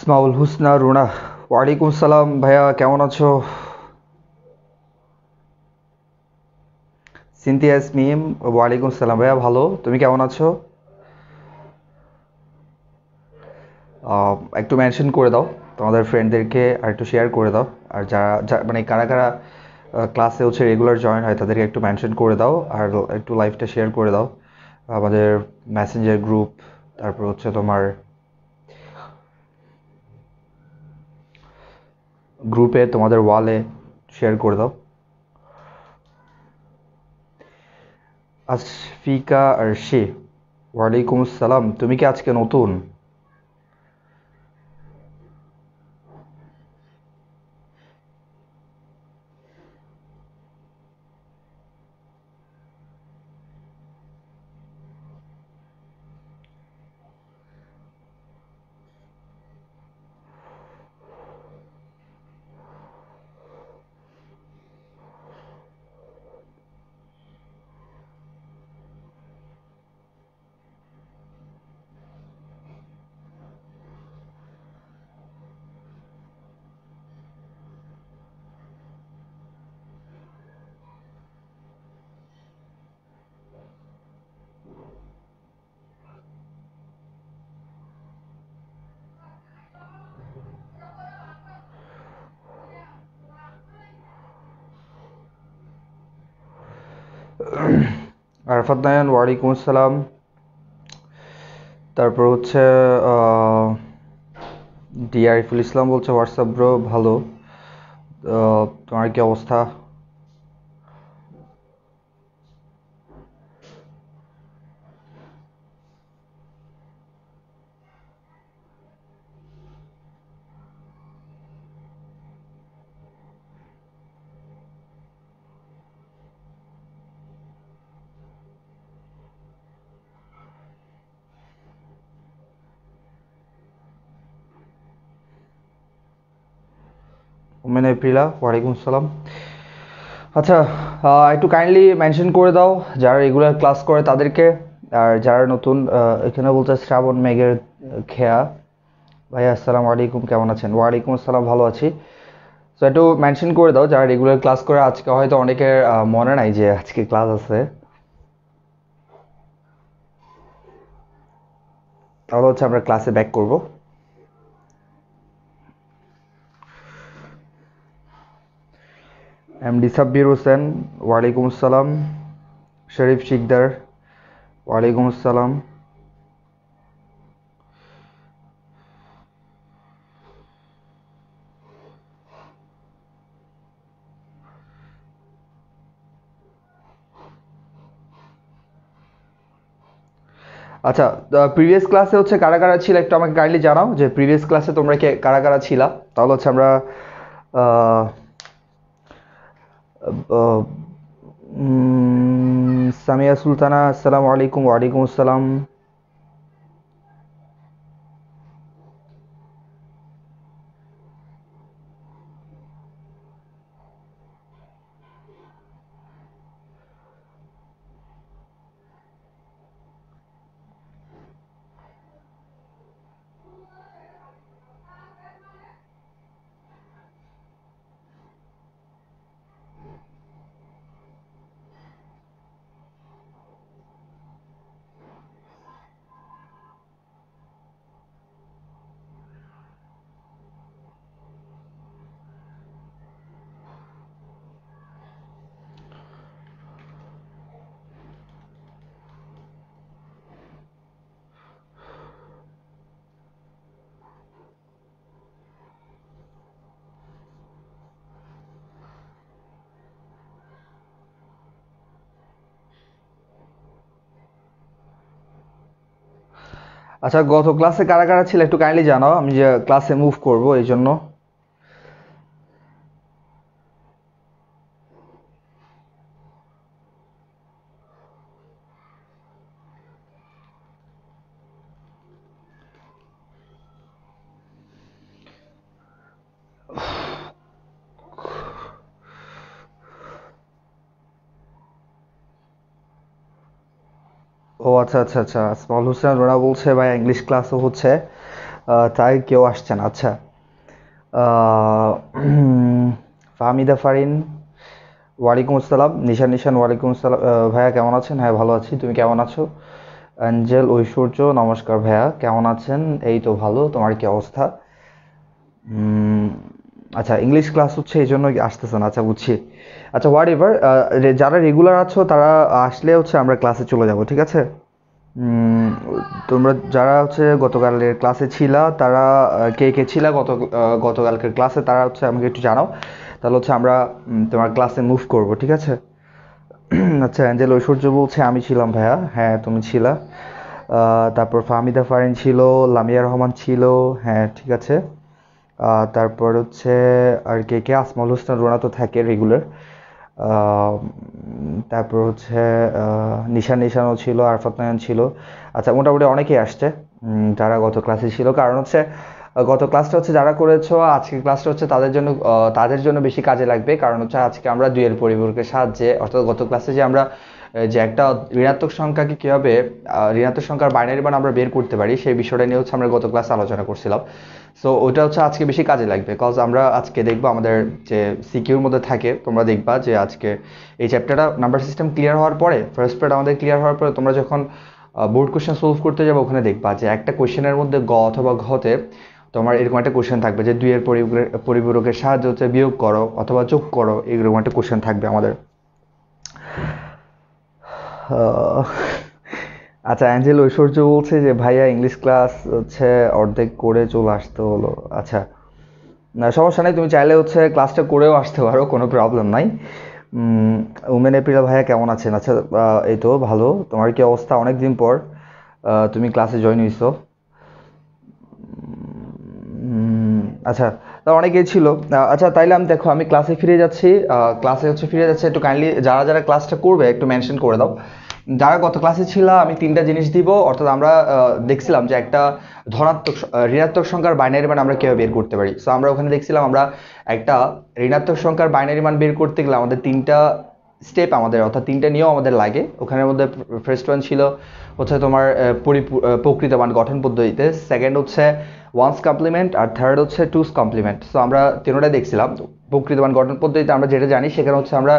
আসমাউল হুসনা রুনা, ওয়ালাইকুম সালাম ভাইয়া, কেমন আছো? সিনথিয়া ইয়াসমিন, ওয়ালাইকুম সালাম ভাইয়া, ভালো। তুমি কেমন আছো? একটু মেনশন করে দাও তোমাদের ফ্রেন্ডদেরকে, আর একটু শেয়ার করে দাও। আর মানে কারা কারা ক্লাসে হচ্ছে রেগুলার জয়েন হয় তাদেরকে একটু মেনশন করে দাও, আর একটু লাইভটা শেয়ার করে দাও আমাদের মেসেঞ্জার গ্রুপ, তারপর হচ্ছে তোমার গ্রুপে, তোমাদের ওয়ালে শেয়ার করে দাও। আশফিকা আরশি, ওয়ালাইকুম আসসালাম। তুমি কি আজকে নতুন? আরফাত নায়ান, ওয়ালাইকুম আসসালাম। তারপর হচ্ছে ডি আরিফুল ইসলাম বলছে হোয়াটসঅ্যাপ ব্রো, ভালো। তোমার কি অবস্থা? ওমেন এপ্রিলা, ওয়ালাইকুম আসসালাম। আচ্ছা, একটু কাইন্ডলি মেনশন করে দাও যারা রেগুলার ক্লাস করে তাদেরকে, আর যারা নতুন। এখানে বলছে শ্রাবণ মেঘের খেয়া, ভাইয়া আসসালামু আলাইকুম, কেমন আছেন? ওয়ালাইকুম আসসালাম, ভালো আছি। তো একটু মেনশন করে দাও যারা রেগুলার ক্লাস করে। আজকে হয়তো অনেকের মনে নাই যে আজকে ক্লাস আছে, তাহলে হচ্ছে আমরা ক্লাসে ব্যাক করব। এমডি সাব্বির হোসেন, ওয়ালাইকুম আসসালাম। শরীফ শিকদার, ওয়ালাইকুম আসসালাম। আচ্ছা, প্রিভিয়াস ক্লাসে হচ্ছে কারা কারা ছিল একটু আমাকে কাইন্ডলি জানাও, যে প্রিভিয়াস ক্লাসে তোমরা কে কারা কারা ছিলা, তাহলে হচ্ছে আমরা আহ, আহ, সামিয়া সুলতানা, আসসালামু আলাইকুম। ওয়ালাইকুম আসসালাম। আচ্ছা, গত ক্লাসে কারা কারা ছিল একটু কাইন্ডলি জানাও, আমি যে ক্লাসে মুভ করব এই জন্য। ও আচ্ছা আচ্ছা আচ্ছা, স্মল হোসেন রোনা বলছে ভাই ইংলিশ ক্লাসও হচ্ছে। তাই কেউ আসছে না। আচ্ছা, আহ, ফাহমিদা ফারিন, ওয়ালাইকুম আসসালাম। নিশান নিশান, ওয়ালাইকুম আসসালাম। ভাইয়া কেমন আছেন? হ্যাঁ ভালো আছি, তুমি কেমন আছো? অ্যাঞ্জেল ঐশ্বর্য, নমস্কার ভাইয়া, কেমন আছেন? এই তো ভালো, তোমার কি অবস্থা? উম, আচ্ছা, ইংলিশ ক্লাস হচ্ছে এই জন্য আসতেছে না, আচ্ছা বুঝছি। আচ্ছা, হোয়াট এভার, যারা রেগুলার আছো তারা আসলে হচ্ছে আমরা ক্লাসে চলে যাব, ঠিক আছে? উম, তোমরা যারা হচ্ছে গতকালের ক্লাসে ছিলা তারা কে কে ছিলা গতকালকের ক্লাসে, তারা হচ্ছে আমাকে একটু জানাও, তাহলে হচ্ছে আমরা তোমার ক্লাসে মুভ করব, ঠিক আছে? আচ্ছা, অ্যাঞ্জেল ঐশ্বর্য বলছে আমি ছিলাম ভাইয়া, হ্যাঁ তুমি ছিলা। তারপর ফাহমিদা ফারিন ছিল, লামিয়া রহমান ছিল, হ্যাঁ ঠিক আছে। তারপর হচ্ছে আর কে কে, আসমাউল হোসেন রোনা তো থাকে রেগুলার। তারপর হচ্ছে নিশান নিশানও ছিল, আরফাত নয়ন ছিল। আচ্ছা, মোটামুটি অনেকেই আসছে যারা গত ক্লাসে ছিল, কারণ হচ্ছে গত ক্লাসটা হচ্ছে যারা করেছো, আজকের ক্লাসটা হচ্ছে তাদের জন্য বেশি কাজে লাগবে, কারণ হচ্ছে আজকে আমরা দুইয়ের পরিপূরকের সাহায্যে, অর্থাৎ গত ক্লাসে যে আমরা যে একটা ঋণাত্মক সংখ্যাকে কীভাবে ঋণাত্মক সংখ্যার বাইনারি মান আমরা বের করতে পারি সেই বিষয়টা নিয়ে হচ্ছে আমরা গত ক্লাসে আলোচনা করছিলাম। সো ওটা হচ্ছে আজকে বেশি কাজে লাগবে, কজ আমরা আজকে দেখবো আমাদের যে সিকিউর মধ্যে থাকে, তোমরা দেখবা যে আজকে এই চ্যাপ্টারটা নাম্বার সিস্টেম ক্লিয়ার হওয়ার পরে, ফার্স্ট পার্ট আমাদের ক্লিয়ার হওয়ার পরে তোমরা যখন বোর্ড কোশ্চেন সলভ করতে যাবে, ওখানে দেখবা যে একটা কোশ্চেনের মধ্যে গ অথবা ঘতে তোমার এরকম একটা কোশ্চেন থাকবে যে দুইয়ের পরিপূরকের সাহায্যে হচ্ছে বিয়োগ করো অথবা যোগ করো, এরকম একটা কোশ্চেন থাকবে আমাদের। আহ, আচ্ছা, অ্যাঞ্জেল ঐশ্বর্য বলছে যে ভাইয়া ইংলিশ ক্লাস হচ্ছে অর্ধেক করে চলে আসতে হলো। আচ্ছা, না সমস্যা নেই, তুমি চাইলে হচ্ছে ক্লাসটা করেও আসতে পারো, কোনো প্রবলেম নাই। উমেন এপ্রিল ভাইয়া কেমন আছেন? আচ্ছা, এই তো ভালো, তোমার কি অবস্থা? অনেক দিন পর তুমি ক্লাসে জয়েন হইছো। উম, আচ্ছা, তা অনেকেই ছিল। আচ্ছা, তাইলে আমি দেখো আমি ক্লাসে ফিরে যাচ্ছি, ক্লাসে হচ্ছে ফিরে যাচ্ছে, একটু কাইন্ডলি যারা যারা ক্লাসটা করবে একটু মেনশন করে দাও। যারা গত ক্লাসে ছিল আমি তিনটা জিনিস দিব, অর্থাৎ আমরা দেখছিলাম যে একটা ঋণাত্মক সংখ্যার বাইনারি মান আমরা কীভাবে বের করতে পারি। সো আমরা ওখানে দেখছিলাম আমরা একটা ঋণাত্মক সংখ্যার বাইনারি মান বের করতে গেলে আমাদের তিনটা স্টেপ, আমাদের অর্থাৎ তিনটা নিয়ম আমাদের লাগে। ওখানের মধ্যে ফার্স্ট ওয়ান ছিল হচ্ছে তোমার প্রকৃত মান গঠন পদ্ধতিতে, সেকেন্ড হচ্ছে ওয়ান্স কমপ্লিমেন্ট, আর থার্ড হচ্ছে টুস কমপ্লিমেন্ট। সো আমরা তিনটাই দেখছিলাম। প্রকৃত মান গঠন পদ্ধতিতে আমরা যেটা জানি সেখানে হচ্ছে আমরা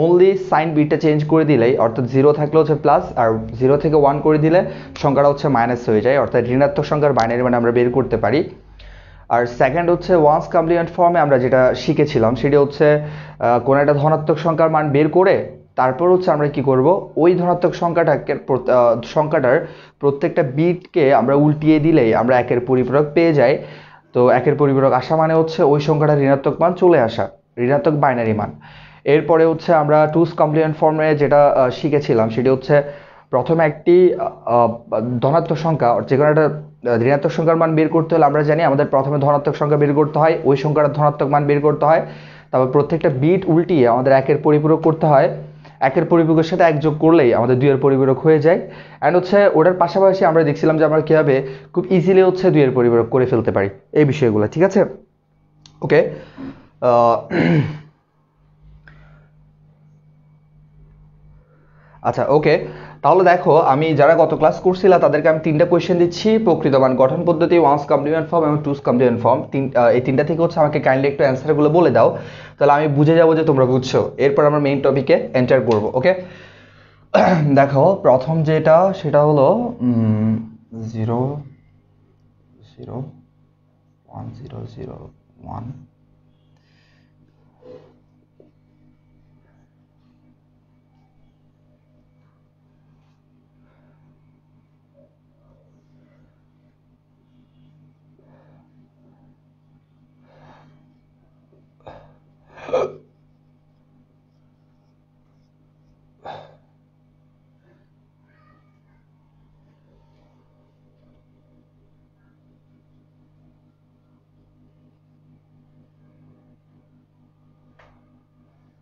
অনলি সাইন বিটটা চেঞ্জ করে দিলেই, অর্থাৎ জিরো থাকলে হচ্ছে প্লাস, আর জিরো থেকে ওয়ান করে দিলে সংখ্যাটা হচ্ছে মাইনাস হয়ে যায়, অর্থাৎ ঋণাত্মক সংখ্যার বাইনারি মানে আমরা বের করতে পারি। আর সেকেন্ড হচ্ছে ওয়ান্স কমপ্লিমেন্ট ফর্মে আমরা যেটা শিখেছিলাম সেটা হচ্ছে কোনো একটা ধনাত্মক সংখ্যার মান বের করে তারপর হচ্ছে আমরা কি করব, ওই ধনাত্মক সংখ্যাটার প্রত্যেকটা বিটকে আমরা উল্টিয়ে দিলেই আমরা একের পরিপূরক পেয়ে যাই। তো একের পরিপূরক আসা মানে হচ্ছে ওই সংখ্যাটার ঋণাত্মক মান চলে আসা, ঋণাত্মক বাইনারি মান। এরপরে হচ্ছে আমরা টুস কমপ্লিমেন্ট ফর্মে যেটা শিখেছিলাম সেটি হচ্ছে প্রথমে একটি ধনাত্মক সংখ্যা, যে কোনো একটা ঋণাত্মক সংখ্যার মান বের করতে হলে আমরা জানি আমাদের প্রথমে ধনাত্মক সংখ্যা বের করতে হয়, ওই সংখ্যাটার ধনাত্মক মান বের করতে হয়, তারপর প্রত্যেকটা বিট উল্টিয়ে আমাদের একের পরিপূরক করতে হয়, একের পরিপূরকের সাথে এক যোগ করলেই আমাদের দুইয়ের পরিপূরক হয়ে যায়। অ্যান্ড হচ্ছে ওটার পাশাপাশি আমরা দেখছিলাম যে আমরা কীভাবে খুব ইজিলি হচ্ছে দুইয়ের পরিপূরক করে ফেলতে পারি, এই বিষয়গুলো, ঠিক আছে? ওকে। আচ্ছা, ওকে। তাহলে দেখো আমি যারা গত ক্লাস করছিলাম তাদেরকে আমি তিনটা কোয়েশ্চেন দিচ্ছি, প্রকৃতমান গঠন পদ্ধতি, ওয়ান্স কমপ্লিমেন্ট ফর্ম এবং টুস কমপ্লিমেন্ট ফর্ম। এই তিনটা থেকে হচ্ছে আমাকে কাইন্ডলি একটু অ্যান্সারগুলো বলে দাও, তাহলে আমি বুঝে যাবো যে তোমরা বুঝছো। এরপর আমরা মেইন টপিকে এন্টার করবো, ওকে? দেখো প্রথম যেটা সেটা হলো 0 0 1001।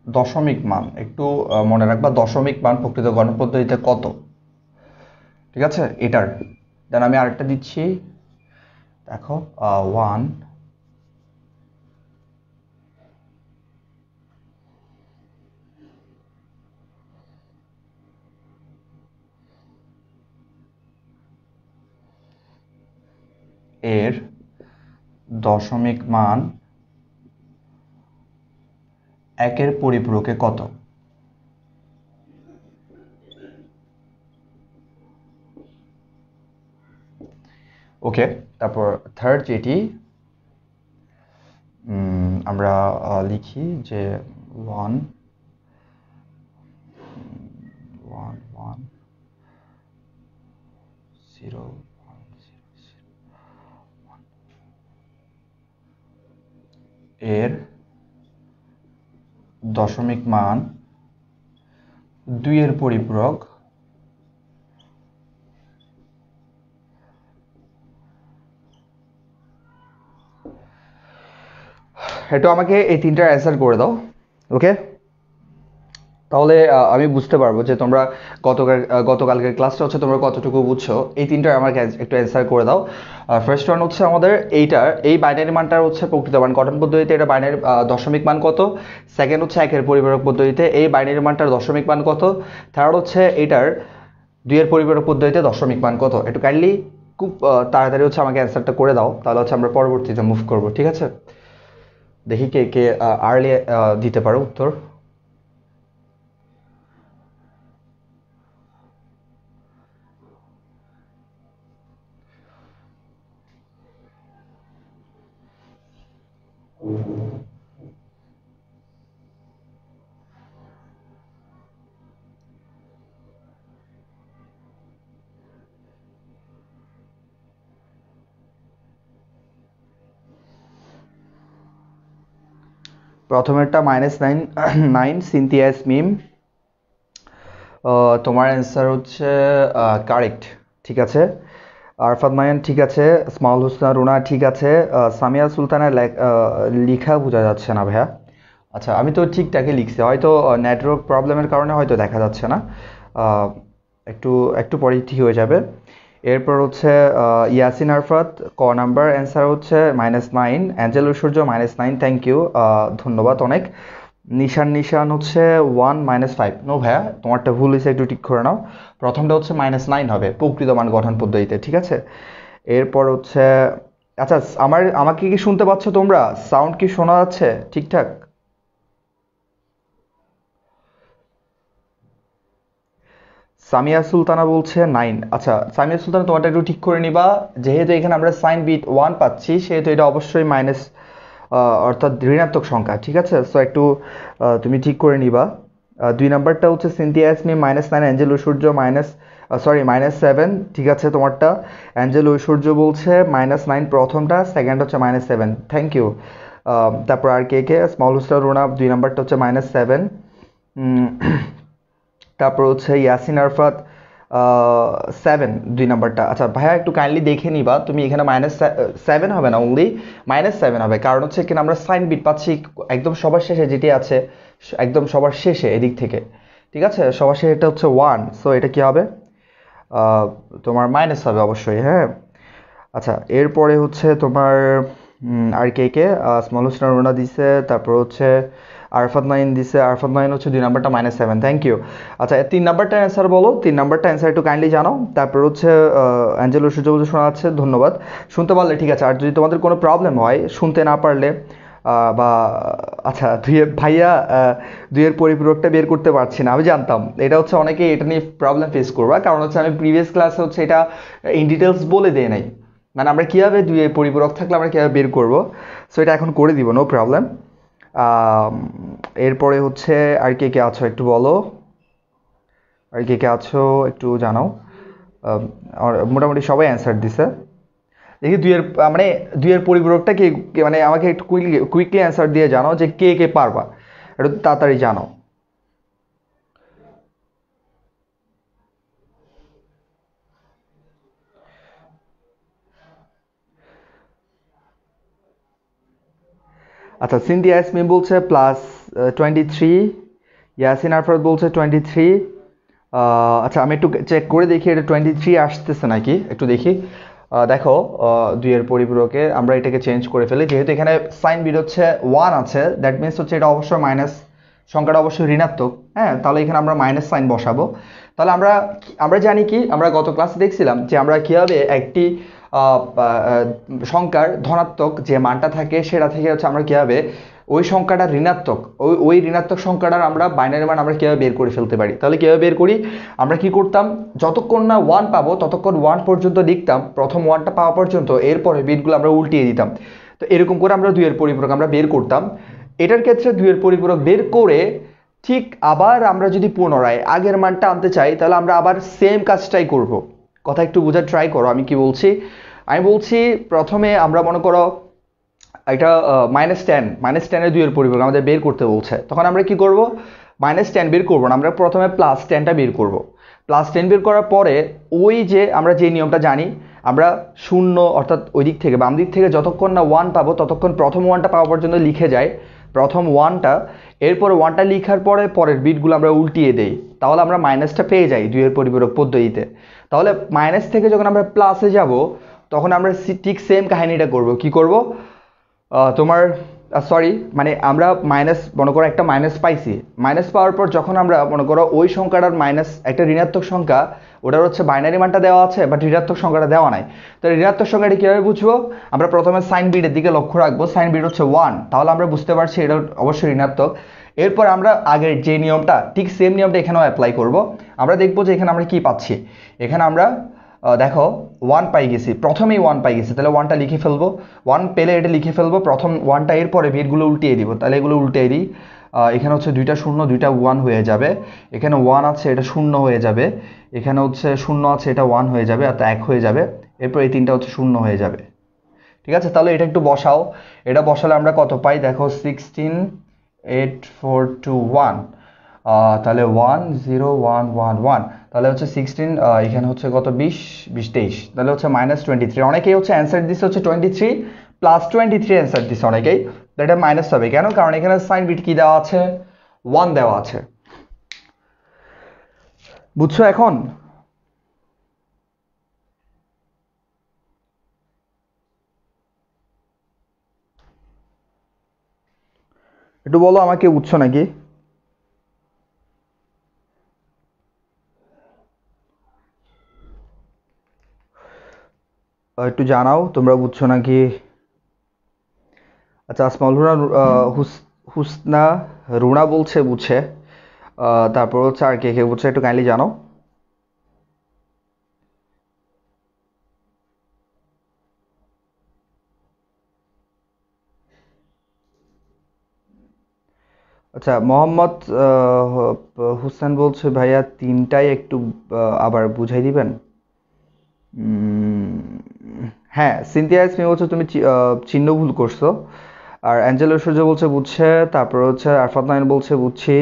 দশমিক মান একটু মনে রাখবা, দশমিক মান প্রকৃত গণন পদ্ধতিতে কত, ঠিক আছে? এটার দেন আমি আরেকটা দিচ্ছি, দেখো 1 এর দশমিক মান একের পরিপূরকে কত? ওকে, তারপর থার্ড যেটি আমরা লিখি যে 1 1 1 0 এর দশমিক মান 2 এর পরিপূরক একটু আমাকে এই তিনটার অ্যান্সার করে দাও। ওকে, তাহলে আমি বুঝতে পারবো যে তোমরা গতকালকের ক্লাসটা হচ্ছে তোমরা কতটুকু বুঝছো। এই তিনটার আমাকে একটু অ্যান্সার করে দাও। ফার্স্ট ওয়ান হচ্ছে আমাদের এই বাইনারি মানটার হচ্ছে প্রকৃত মান গঠন পদ্ধতিতে এটা বাইনারি দশমিক মান কত। সেকেন্ড হচ্ছে একের পরিপূরক পদ্ধতিতে এই বাইনারি মানটার দশমিক মান কত। থার্ড হচ্ছে এটার 2 এর পরিপূরক পদ্ধতিতে দশমিক মান কত। একটু কাইন্ডলি খুব তাড়াতাড়ি হচ্ছে আমাকে অ্যান্সারটা করে দাও, তাহলে হচ্ছে আমরা পরবর্তীতে মুভ করবো। ঠিক আছে, দেখি কে কে আর্লি দিতে পারো উত্তর। প্রথমেরটা -9 সিনথিয়া মিম, তোমার অ্যান্সার হচ্ছে কারেক্ট। ঠিক আছে, আরফাত মায়ান ঠিক আছে, স্মাউল হোসনা রুনা ঠিক আছে, সামিয়া সুলতানের লেখা বোঝা যাচ্ছে না ভাইয়া। আচ্ছা, আমি তো ঠিকঠাকই লিখছি, হয়তো নেটওয়ার্ক প্রবলেমের কারণে হয়তো দেখা যাচ্ছে না, একটু একটু পরেই ঠিক হয়ে যাবে। এরপর হচ্ছে ইয়াসিন আরফাত ক নাম্বার অ্যান্সার হচ্ছে -9, অ্যাঞ্জেল ঐশ্বর্য -9, থ্যাংক ইউ, ধন্যবাদ অনেক। নিশান হচ্ছে 1 -5, নো ভাইয়া তোমারটা ভুল হয়েছে, একটু ঠিক করে নাও। প্রথমটা হচ্ছে -9 হবে প্রকৃত মান গঠন পদ্ধতিতে। ঠিক আছে, এরপর হচ্ছে আচ্ছা আমাকে কি শুনতে পাচ্ছ তোমরা? সাউন্ড কি শোনা যাচ্ছে ঠিকঠাক? সামিয়া সুলতানা বলছে 9। আচ্ছা সামিয়া সুলতানা তোমারটা একটু ঠিক করে নিবা, যেহেতু এখানে আমরা সাইন বিট 1 পাচ্ছি সেহেতু এটা অবশ্যই মাইনাস, অর্থাৎ ঋণাত্মক সংখ্যা। ঠিক আছে, সো একটু তুমি ঠিক করে নিবা। 2 নাম্বারটা হচ্ছে সিনথিয়া ইয়াসমিন -9, অ্যাঞ্জেল ঐশ্বর্য -7। ঠিক আছে, তোমারটা অ্যাঞ্জেল ঐশ্বর্য বলছে -9 প্রথমটা, সেকেন্ড হচ্ছে -7, থ্যাংক ইউ। তারপর আর কে স্মল হুস্টার রোনা 2 নাম্বারটা হচ্ছে -7। তারপর হচ্ছে ইয়াসিন আরফাত 7 2 নাম্বারটা। আচ্ছা ভাইয়া একটু কাইন্ডলি দেখে নিবা, তুমি এখানে -7 হবে না, অনলি -7 হবে, কারণ হচ্ছে এখানে আমরা সাইন বিট পাচ্ছি একদম সবার শেষে যেটি আছে, একদম সবার শেষে এদিক থেকে। ঠিক আছে, সবার শেষে এটা হচ্ছে 1, সো এটা কি হবে তোমার মাইনাস হবে অবশ্যই। হ্যাঁ, আচ্ছা এরপরে হচ্ছে তোমার আর কে স্মল হোস্টার রোনা দিছে, তারপর হচ্ছে আরফাত নাইন দিছে, আরফাত নাইন হচ্ছে 2 নাম্বারটা -7, থ্যাংক ইউ। আচ্ছা 3 নাম্বারটা অ্যান্সার বলো, 3 নাম্বারটা অ্যান্সার একটু কাইন্ডলি জানাও। তারপর হচ্ছে অ্যাঞ্জেলো সূর্য শোনা যাচ্ছে, ধন্যবাদ, শুনতে পারলে ঠিক আছে। আর যদি তোমাদের কোনো প্রবলেম হয় শুনতে না পারলে বা আচ্ছা ভাইয়া 2 এর পরিপূরকটা বের করতে পারছি না, আমি জানতাম এটা হচ্ছে অনেকে এটা নিয়ে প্রবলেম ফেস করবা, কারণ হচ্ছে আমি প্রিভিয়াস ক্লাসে হচ্ছে এটা ইন ডিটেলস বলে দেয় নাই, মানে আমরা কীভাবে 2 এর পরিপূরক থাকলে আমরা কীভাবে বের করবো, সো এটা এখন করে দিব, নো প্রবলেম। এরপরে হচ্ছে আর কে আছো একটু বলো, আর কে আছো একটু জানাও। মোটামুটি সবাই অ্যান্সার দিছে, দেখি 2 এর মানে 2 এর পরিপূরকটা মানে আমাকে একটু কুইকলি অ্যান্সার দিয়ে জানাও যে কে পারবা, একটু তাড়াতাড়ি জানাও। আচ্ছা সিনথিয়া ইয়াসমিন বলছে +23, ইয়াসিন আরফাত বলছে 23। আচ্ছা আমি একটু চেক করে দেখি এটা 23 আসতেছে নাকি, একটু দেখি। দেখো 2 এর পরিপূরকে আমরা এটাকে চেঞ্জ করে ফেলি, যেহেতু এখানে সাইন বিট হচ্ছে 1 আছে, দ্যাট মিনস হচ্ছে এটা অবশ্যই মাইনাস, সংখ্যাটা অবশ্যই ঋণাত্মক। হ্যাঁ, তাহলে এখানে আমরা মাইনাস সাইন বসাবো। তাহলে আমরা জানি কি, আমরা গত ক্লাসে দেখছিলাম যে আমরা কীভাবে একটি সংখ্যার ধনাত্মক যে মানটা থাকে সেটা থেকে হচ্ছে আমরা কীভাবে ওই সংখ্যাটা ঋণাত্মক ওই ঋণাত্মক সংখ্যাটার আমরা বাইনারি মান আমরা কীভাবে বের করে ফেলতে পারি। তাহলে কীভাবে বের করি, আমরা কি করতাম, যতক্ষণ না 1 পাবো ততক্ষণ 1 পর্যন্ত লিখতাম, প্রথম 1টা পাওয়া পর্যন্ত, এরপরে বিটগুলো আমরা উল্টিয়ে দিতাম। তো এরকম করে আমরা 2 এর পরিপূরক আমরা বের করতাম। এটার ক্ষেত্রে 2 এর পরিপূরক বের করে ঠিক আবার আমরা যদি পুনরায় আগের মানটা আনতে চাই তাহলে আমরা আবার সেম কাজটাই করব। কথা একটু বোঝার ট্রাই করো আমি কি বলছি। আমি বলছি প্রথমে আমরা মনে করো এটা -10 -10 এর 2 এর পরিপূরক আমাদের বের করতে বলছে, তখন আমরা কি করব, -10 বের করব না, আমরা প্রথমে +10টা বের করব। +10 বের করার পরে ওই যে আমরা যে নিয়মটা জানি, আমরা 0 অর্থাৎ ওই দিক থেকে বাম দিক থেকে যতক্ষণ না 1 পাবো ততক্ষণ প্রথম 1টা পাওয়া পর্যন্ত লিখে যাই, প্রথম 1টা, এরপরে 1টা লিখার পরে পরের বিটগুলো আমরা উল্টিয়ে দেই, তাহলে আমরা মাইনাসটা পেয়ে যাই 2 এর পরিপূরক পদ্ধতিতে। তাহলে মাইনাস থেকে যখন আমরা প্লাসে যাব তখন আমরা ঠিক সেম কাহিনীটা করব। কি করব, তোমার সরি মানে আমরা মাইনাস মনে করো একটা মাইনাস পাইছি, মাইনাস পাওয়ার পর যখন আমরা মনে করো ওই সংখ্যাটার মাইনাস একটা ঋণাত্মক সংখ্যা, ওটার হচ্ছে বাইনারি মানটা দেওয়া আছে বাট ঋণাত্মক সংখ্যাটা দেওয়া নাই। তো ঋণাত্মক সংখ্যাটি কীভাবে বুঝবো, আমরা প্রথমে সাইন বিটের দিকে লক্ষ্য রাখবো, সাইন বিট হচ্ছে 1, তাহলে আমরা বুঝতে পারছি এটা অবশ্যই ঋণাত্মক। এরপর আমরা আগের যে নিয়মটা ঠিক সেম নিয়মটা এখানেও অ্যাপ্লাই করব। আমরা দেখবো যে এখানে আমরা কি পাচ্ছি, এখানে আমরা দেখো 1 পাই গেছি, প্রথমেই 1 পাই গেছি, তাহলে 1টা লিখে ফেলবো, 1 পেলে এটা লিখে ফেলবো প্রথম 1টা, এরপরে বিটগুলো উল্টিয়ে দিব, তাহলে এগুলো উল্টিয়ে দিই, এখানে হচ্ছে 2টা 0 2টা 1 হয়ে যাবে, এখানে 1 আছে এটা 0 হয়ে যাবে, এখানে হচ্ছে 0 আছে এটা 1 হয়ে যাবে, আর 1 হয়ে যাবে, এরপর এই 3টা হচ্ছে 0 হয়ে যাবে। ঠিক আছে, তাহলে এটা একটু বসাও, এটা বসালে আমরা কত পাই দেখো 16 8 4 2 1, তাহলে 1 0 1 1 1, তাহলে হচ্ছে 16, এখানে হচ্ছে কত 20 20 23, তাহলে হচ্ছে -23। অনেকেই হচ্ছে অ্যান্সার দিচ্ছে হচ্ছে 23 +23 অ্যান্সার দিচ্ছে অনেকেই, তো এটা মাইনাস হবে কেন, কারণ এখানে সাইন বিট কি দেওয়া আছে, 1 দেওয়া আছে। বুঝছো এখন? একটু বলো আমাকে, বুঝছো নাকি? একটু জানাও তোমরা বুঝছো নাকি। আচ্ছা, আসমাউল হুসনা রুনা বলছে বুঝছে, তারপর হচ্ছে আর কে কে বুঝছে একটু কাইন্ডলি জানাও। আচ্ছা, মোহাম্মদ হুসেন বলছে ভাইয়া 3টাই একটু আবার বুঝাই দিবেন। হ্যাঁ, সিনথিয়া ইসমি বলছে তুমি চিহ্ন ভুল করছো, আর অ্যাঞ্জেল ঐশ্বর্য বলছে বুঝছে, তারপর হচ্ছে আরফাত নাইন বলছে বুঝছি,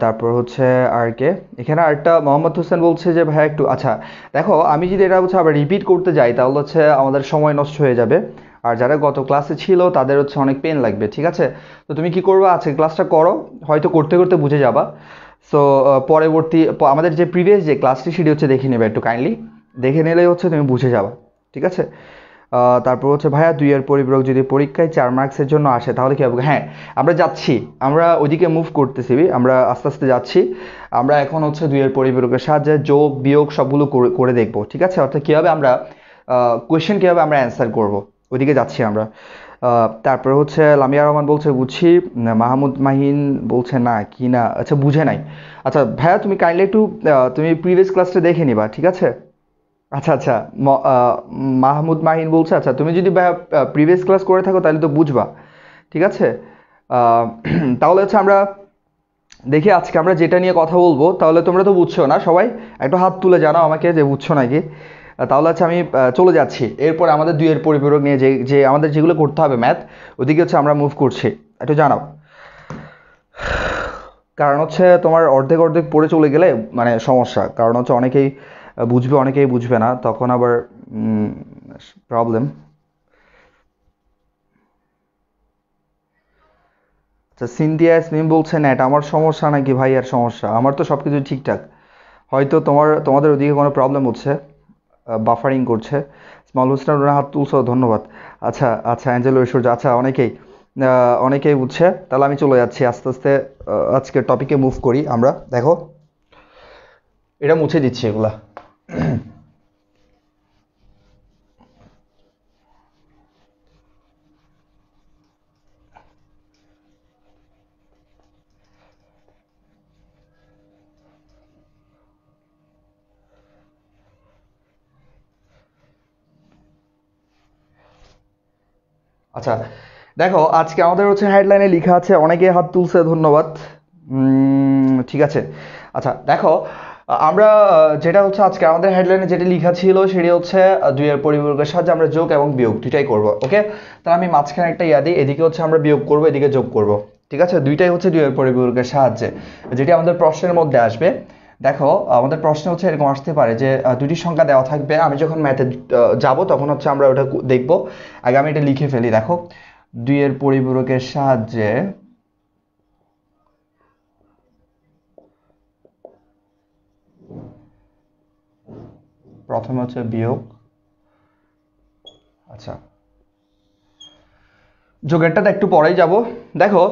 তারপর হচ্ছে আর কে, এখানে আরেকটা মোহাম্মদ হোসেন বলছে যে ভাইয়া একটু, আচ্ছা দেখো আমি যদি এটা হচ্ছে আবার রিপিট করতে যাই তাহলে হচ্ছে আমাদের সময় নষ্ট হয়ে যাবে, আর যারা গত ক্লাসে ছিল তাদের হচ্ছে অনেক পেন লাগবে। ঠিক আছে, তো তুমি কি করবে, আজকে ক্লাসটা করো, হয়তো করতে করতে বুঝে যাবা। সো পরবর্তী আমাদের যে প্রিভিয়াস যে ক্লাসটি সেটি হচ্ছে দেখে নেবে একটু কাইন্ডলি, দেখে নিলেই হচ্ছে তুমি বুঝে যাবা। ঠিক আছে, তারপর হচ্ছে ভাইয়া 2 এর পরিপূরক যদি পরীক্ষায় 4 মার্কসের জন্য আসে তাহলে কি হবে, হ্যাঁ আমরা যাচ্ছি, আমরা ওইদিকে মুভ করতেছি, আমরা আস্তে আস্তে যাচ্ছি, আমরা এখন হচ্ছে 2 এর পরিপূরকের সাহায্যে যোগ বিয়োগ সবগুলো করে দেখবো। ঠিক আছে, অর্থাৎ কীভাবে আমরা কোয়েশ্চেন কীভাবে আমরা অ্যান্সার করব, ওইদিকে যাচ্ছি আমরা। তারপর হচ্ছে লামিয়া রহমান বলছে বুঝছি, মাহমুদ মাহিন বলছে না কি না, আচ্ছা বুঝে নাই। আচ্ছা ভাইয়া তুমি কাইন্ডলি একটু তুমি প্রিভিয়াস ক্লাসটা দেখে নিবা। ঠিক আছে, আচ্ছা আচ্ছা, মাহমুদ মাহিন বলছে আচ্ছা তুমি যদি প্রিভিয়াস ক্লাস করে থাকো তাহলে তো বুঝবা। ঠিক আছে, আহ, তাহলে হচ্ছে আমরা দেখি আজকে আমরা যেটা নিয়ে কথা বলবো, তাহলে তোমরা তো বুঝছো না সবাই, একটু হাত তুলে জানাও আমাকে যে বুঝছো নাকি। তাহলে হচ্ছে আমি চলে যাচ্ছি, এরপর আমাদের 2 এর পরিপূরক নিয়ে যে যে আমাদের যেগুলো করতে হবে ম্যাথ, ওদিকে হচ্ছে আমরা মুভ করছি, একটু জানাও। কারণ হচ্ছে তোমার অর্ধেক অর্ধেক পড়ে চলে গেলে মানে সমস্যা, কারণ হচ্ছে অনেকেই বুঝবে অনেকেই বুঝবে না, তখন আবার প্রবলেম। আচ্ছা, সিনথিয়া ইয়াসমিন বলছে না এটা আমার সমস্যা নাকি ভাই, আর সমস্যা আমার তো সব কিছু ঠিকঠাক, হয়তো তোমাদের ওদিকে কোনো প্রবলেম হচ্ছে, বাফারিং করছে। স্মল হোস্টার হাত তুলছো, ধন্যবাদ। আচ্ছা আচ্ছা, অ্যাঞ্জেলো ঐশ্বর্য, আচ্ছা অনেকেই বুঝছে, তাহলে আমি চলে যাচ্ছি আস্তে আস্তে, আজকের টপিকে মুভ করি আমরা। দেখো এটা মুছে দিচ্ছি এগুলা। আচ্ছা দেখো আজকে আমাদের হচ্ছে হেডলাইনে লেখা আছে, অনেকে হাত তুলছে, ধন্যবাদ। ঠিক আছে। আচ্ছা দেখো আমরা যেটা হচ্ছে আজকে আমাদের হেডলাইনে যেটা লেখা ছিল সেটি হচ্ছে দুইয়ের পরিবর্গের সাহায্যে আমরা যোগ এবং বিয়োগ দুইটাই করব। ওকে, তাহলে আমি মাঝখানে একটা ইয়া দিই, এদিকে হচ্ছে আমরা বিয়োগ করব, এদিকে যোগ করব। ঠিক আছে, দুইটাই হচ্ছে দুইয়ের পরিবর্গের সাহায্যে, যেটি আমাদের প্রশ্নের মধ্যে আসবে। দেখো আমাদের প্রশ্ন হচ্ছে এরকম আসতে পারে যে দুটি সংখ্যা দেওয়া থাকবে, আমি যখন ম্যাথে যাব তখন হচ্ছে আমরা ওটা দেখব। আগে আমি এটা লিখে ফেলি। দেখো দুইয়ের পরিপূরকের সাহায্যে প্রথমে হচ্ছে বিয়োগ, আচ্ছা যোগেরটাতে একটু পরেই যাব। দেখো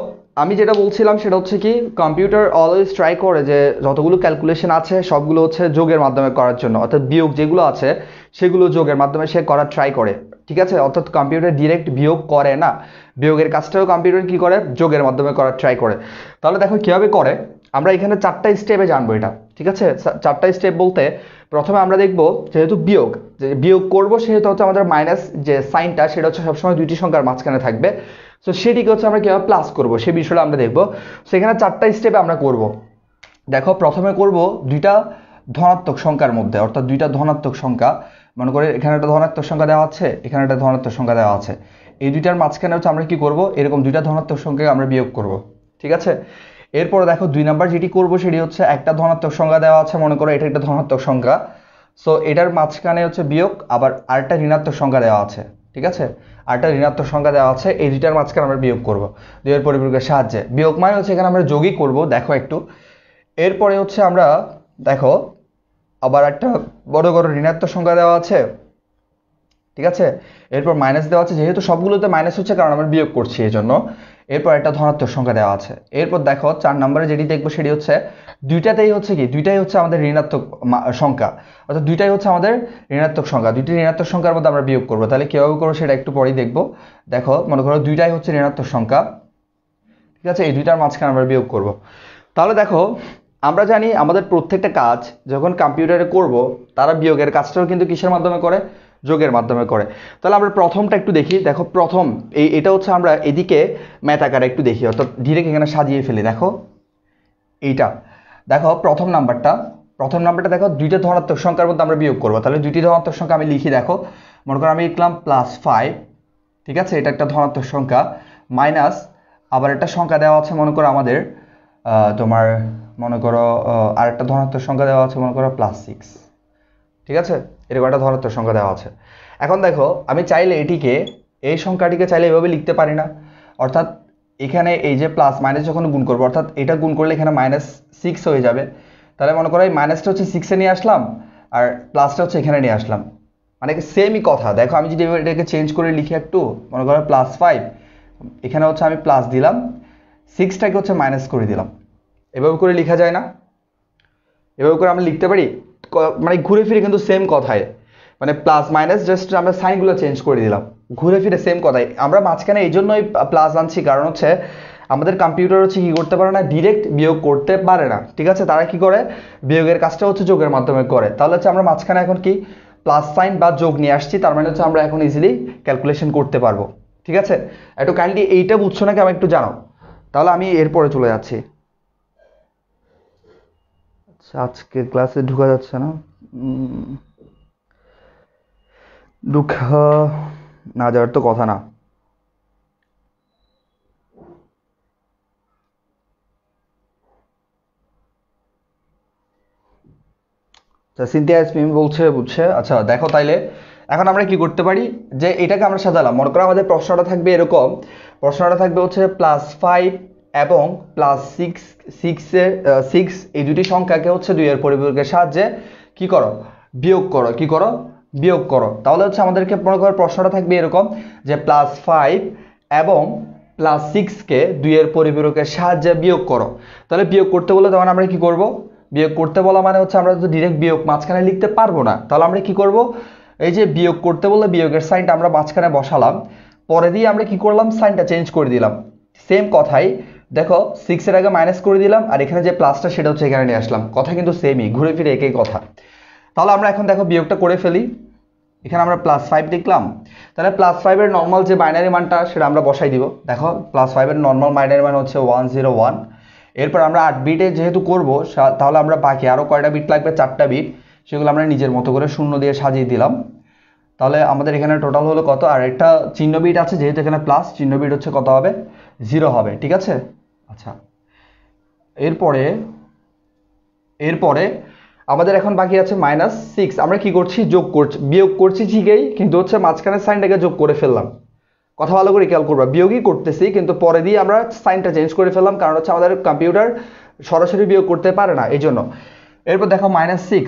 আমি যেটা বলছিলাম সেটা হচ্ছে কি, কম্পিউটার অলওয়েজ ট্রাই করে যে যতগুলো ক্যালকুলেশন আছে সবগুলো হচ্ছে যোগের মাধ্যমে করার জন্য, অর্থাৎ বিয়োগ যেগুলো আছে সেগুলো যোগের মাধ্যমে সে করার ট্রাই করে। ঠিক আছে, অর্থাৎ কম্পিউটার ডিরেক্ট বিয়োগ করে না, বিয়োগের কাজটাও কম্পিউটার কি করে, যোগের মাধ্যমে করার ট্রাই করে। তাহলে দেখো কিভাবে করে, আমরা এখানে 4টা স্টেপে জানবো এটা। ঠিক আছে, 4টা স্টেপ বলতে প্রথমে আমরা দেখব যেহেতু বিয়োগ, যে বিয়োগ করব সেহেতু হচ্ছে আমাদের মাইনাস যে সাইনটা সেটা হচ্ছে সবসময় দুইটি সংখ্যার মাঝখানে থাকবে। সো সেটিকে হচ্ছে আমরা কীভাবে প্লাস করবো সেই বিষয়টা আমরা দেখবো। সেখানে 4টা স্টেপে আমরা করব। দেখো প্রথমে করব দুইটা ধনাত্মক সংখ্যার মধ্যে, অর্থাৎ দুইটা ধনাত্মক সংখ্যা, মনে করে এখানে একটা ধনাত্মক সংখ্যা দেওয়া আছে, এখানে একটা ধনাত্মক সংখ্যা দেওয়া আছে, এই দুইটার মাঝখানে হচ্ছে আমরা কি করব, এরকম দুইটা ধনাত্মক সংখ্যাকে আমরা বিয়োগ করব। ঠিক আছে, এরপরে দেখো 2 নাম্বার যেটি করব সেটি হচ্ছে একটা ধনাত্মক সংখ্যা দেওয়া আছে, মনে করো এটা একটা ধনাত্মক সংখ্যা, সো এটার মাঝখানে হচ্ছে বিয়োগ, আবার আরেকটা ঋণাত্মক সংখ্যা দেওয়া আছে। ঠিক আছে, আরেকটা ঋণাত্মক সংখ্যা দেওয়া আছে, এই দুইটার মাঝখানে আমরা বিয়োগ করব দুইয়ের পরিপূরকের সাহায্যে। বিয়োগ মানে হচ্ছে এখানে আমরা যোগই করব, দেখো একটু। এরপরে হচ্ছে আমরা দেখো আবার একটা বড় বড় ঋণাত্মক সংখ্যা দেওয়া আছে। ঠিক আছে, এরপর মাইনাস দেওয়া আছে, যেহেতু সবগুলোতে মাইনাস হচ্ছে কারণ আমরা বিয়োগ করছি এই জন্য। এরপর একটা ধনাত্মক সংখ্যা দেওয়া আছে। এরপর দেখো 4 নম্বরে যেটি দেখবো সেটি হচ্ছে দুইটাতেই হচ্ছে কি, দুইটাই হচ্ছে আমাদের ঋণাত্মক সংখ্যা, অর্থাৎ দুইটাই হচ্ছে আমাদের ঋণাত্মক সংখ্যা, দুইটি ঋণাত্মক সংখ্যার মধ্যে আমরা বিয়োগ করবো। তাহলে কীভাবে করবো সেটা একটু পরেই দেখবো। দেখো মনে করো দুইটাই হচ্ছে ঋণাত্মক সংখ্যা, ঠিক আছে, এই দুইটার মাঝখানে আমরা বিয়োগ করব। তাহলে দেখো আমরা জানি আমাদের প্রত্যেকটা কাজ যখন কম্পিউটারে করব, তারা বিয়োগের কাজটাও কিন্তু কিসের মাধ্যমে করে, যোগের মাধ্যমে করে। তাহলে আমরা প্রথমটা একটু দেখি। দেখো প্রথম এটা হচ্ছে আমরা এদিকে ম্যাথ আকারে একটু দেখি, অর্থাৎ ডিরেক্ট এখানে সাজিয়ে ফেলি। দেখো এইটা, দেখো প্রথম নাম্বারটা দেখো দুইটা ধনাত্মক সংখ্যার মধ্যে আমরা বিয়োগ করবো। তাহলে দুইটি ধনাত্মক সংখ্যা আমি লিখি। দেখো মনে করো আমি লিখলাম +5, ঠিক আছে, এটা একটা ধনাত্মক সংখ্যা, মাইনাস আবার একটা সংখ্যা দেওয়া আছে মনে করো আমাদের তোমার মনে করো আরেকটা ধনাত্মক সংখ্যা দেওয়া আছে মনে করো +6। ঠিক আছে, এরকম একটা ধনাত্মক সংখ্যা দেওয়া আছে। এখন দেখো আমি চাইলে এটিকে, এই সংখ্যাটিকে চাইলে এভাবে লিখতে পারি না, অর্থাৎ এখানে এই যে প্লাস মাইনাস যখন গুণ করবো, অর্থাৎ এটা গুণ করলে এখানে -6 হয়ে যাবে। তাহলে মনে করো এই মাইনাসটা হচ্ছে 6-এ নিয়ে আসলাম, আর প্লাসটা হচ্ছে এখানে নিয়ে আসলাম, মানে সেমই কথা। দেখো আমি যদি এটাকে চেঞ্জ করে লিখি একটু, মনে করো +5, এখানে হচ্ছে আমি প্লাস দিলাম, 6টাকে হচ্ছে মাইনাস করে দিলাম। এভাবে করে লেখা যায় না? এভাবে করে আমরা লিখতে পারি, মানে ঘুরে ফিরে কিন্তু সেম কথায়, মানে প্লাস মাইনাস জাস্ট আমরা সাইনগুলো চেঞ্জ করে দিলাম, ঘুরে ফিরে সেম কথাই। আমরা মাঝখানে এই জন্যই প্লাস আনছি, কারণ হচ্ছে আমাদের কম্পিউটার হচ্ছে কি করতে পারে না, ডিরেক্ট বিয়োগ করতে পারে না। ঠিক আছে, তারা কি করে, বিয়োগের কাজটা হচ্ছে যোগের মাধ্যমে করে। তাহলে হচ্ছে আমরা মাঝখানে এখন কি প্লাস সাইন বা যোগ নিয়ে আসছি, তার মানে হচ্ছে আমরা এখন ইজিলি ক্যালকুলেশন করতে পারবো। ঠিক আছে, একটু কাইন্ডলি এইটা বুঝছো নাকি আমি একটু জানাও, তাহলে আমি এরপরে চলে যাচ্ছি। আচ্ছা আজকে ক্লাসে ঢোকা যাচ্ছে না, ঢোকা না যাওয়ার তো কথা না। সিনথিয়া ইয়াসমিন বলছে বুঝছে। আচ্ছা দেখো তাইলে এখন আমরা কি করতে পারি, যে এটাকে আমরা সাজালাম, মনে করো আমাদের প্রশ্নটা থাকবে এরকম, প্রশ্নটা থাকবে হচ্ছে +5 এবং +6 এই দুটি সংখ্যাকে হচ্ছে দুইয়ের পরিপূরকের সাহায্যে কি করো, বিয়োগ করো। কি করো, বিয়োগ করো। তাহলে হচ্ছে আমাদেরকে মনে করো প্রশ্নটা থাকবে এরকম যে +5 এবং +6কে দুইয়ের পরিপূরকের সাহায্যে বিয়োগ করো। তাহলে বিয়োগ করতে বলে তখন আমরা কি করব, বিয়োগ করতে বলা মানে হচ্ছে আমরা তো ডিরেক্ট বিয়োগ মাঝখানে লিখতে পারবো না, তাহলে আমরা কি করব, এই যে বিয়োগ করতে বললে বিয়োগের সাইনটা আমরা মাঝখানে বসালাম, পরে দিয়ে আমরা কি করলাম, সাইনটা চেঞ্জ করে দিলাম। সেম কথাই দেখো 6-এর আগে মাইনাস করে দিলাম, আর এখানে যে প্লাসটা সেটা হচ্ছে এখানে নিয়ে আসলাম, কথা কিন্তু সেমই, ঘুরে ফিরে একই কথা। তাহলে আমরা এখন দেখো বিয়োগটা করে ফেলি। এখানে আমরা +5 লিখলাম। তাহলে +5 এর নর্মাল যে বাইনারি মানটা সেটা আমরা বসাই দিব। দেখো +5 এর নর্মাল বাইনারি মান হচ্ছে 101। এরপর আমরা 8 বিটে যেহেতু করব, তাহলে আমরা বাকি আরও কয়টা বিট লাগবে, 4টা বিট, সেগুলো আমরা নিজের মতো করে শূন্য দিয়ে সাজিয়ে দিলাম। তাহলে আমাদের এখানে টোটাল হলো কত, আর একটা চিহ্ন বিট আছে যেহেতু এখানে প্লাস, চিহ্ন বিট হচ্ছে কত হবে, 0 হবে। ঠিক আছে। আচ্ছা, এরপরে আমাদের এখন বাকি আছে -6। আমরা কি করছি, বিয়োগ করছি ঠিকই, কিন্তু হচ্ছে মাঝখানে সাইনটাকে যোগ করে ফেললাম। কথা ভালো করে খেয়াল করবা, বিয়োগই করতেছি কিন্তু পরে দিয়ে আমরা সাইনটা চেঞ্জ করে ফেললাম, কারণ হচ্ছে আমাদের কম্পিউটার সরাসরি বিয়োগ করতে পারে না, এই জন্য। এরপর দেখো -6।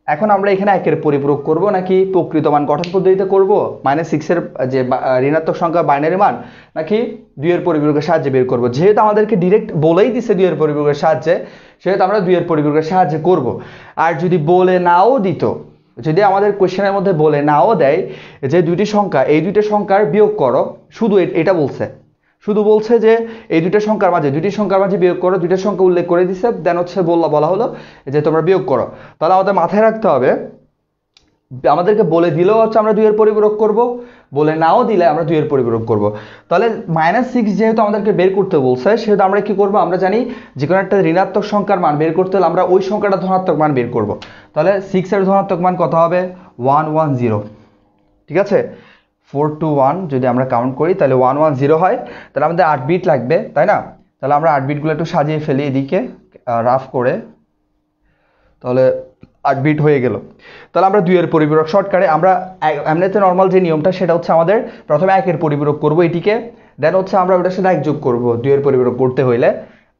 এখন আমরা এখানে একের পরিপূরক করব নাকি প্রকৃত মান গঠন পদ্ধতিতে করব, -6 এর যে ঋণাত্মক সংখ্যা বাইনারি মান, নাকি 2 এর পরিপূরকের সাহায্যে বের করব। যেহেতু আমাদেরকে ডিরেক্ট বলেই দিছে 2 এর পরিপূরকের সাহায্যে, সেহেতু আমরা 2 এর পরিপূরকের সাহায্যে করব। আর যদি বলে নাও দিত, যদি আমাদের কোশ্চেনের মধ্যে বলে নাও দেয় যে দুইটি সংখ্যা, এই দুইটা সংখ্যার বিয়োগ করো, শুধু এটা বলছে যে এই দুইটা সংখ্যার মাঝে বিয়োগ করো, দুইটা সংখ্যা উল্লেখ করে দিছে, দেন হচ্ছে বলা হলো যে তোমরা বিয়োগ করো। তাহলে আমাদের মাথায় রাখতে হবে, আমাদেরকে বলে দিলেও হচ্ছে আমরা 2 এর পরিপূরক করব, বলে নাও দিলে আমরা 2 এর পরিপূরক করব। তাহলে -6 যেহেতু আমাদেরকে বের করতে বলছে, সেহেতু আমরা কি করব, আমরা জানি যে কোনো একটা ঋণাত্মক সংখ্যার মান বের করতে হলে আমরা ওই সংখ্যাটা ধনাত্মক মান বের করব। তাহলে 6 এর ধনাত্মক মান কত হবে, 110। ঠিক আছে, 4 to 1 যদি আমরা কাউন্ট করি তাহলে 110 হয়। তাহলে আমাদের 8 বিট লাগবে, তাই না? তাহলে আমরা 8 বিটগুলো একটু সাজিয়ে ফেলি এদিকে রাফ করে, তাহলে 8 বিট হয়ে গেল। তাহলে আমরা 2 এর পরিপূরক শর্টকাটে আমরা এমনিতে নর্মাল যে নিয়মটা সেটা হচ্ছে আমাদের প্রথমে 1 এর পরিপূরক করব এটিকে, দেন হচ্ছে আমরা ওটার সাথে 1 যোগ করব 2 এর পরিপূরক করতে হইলে।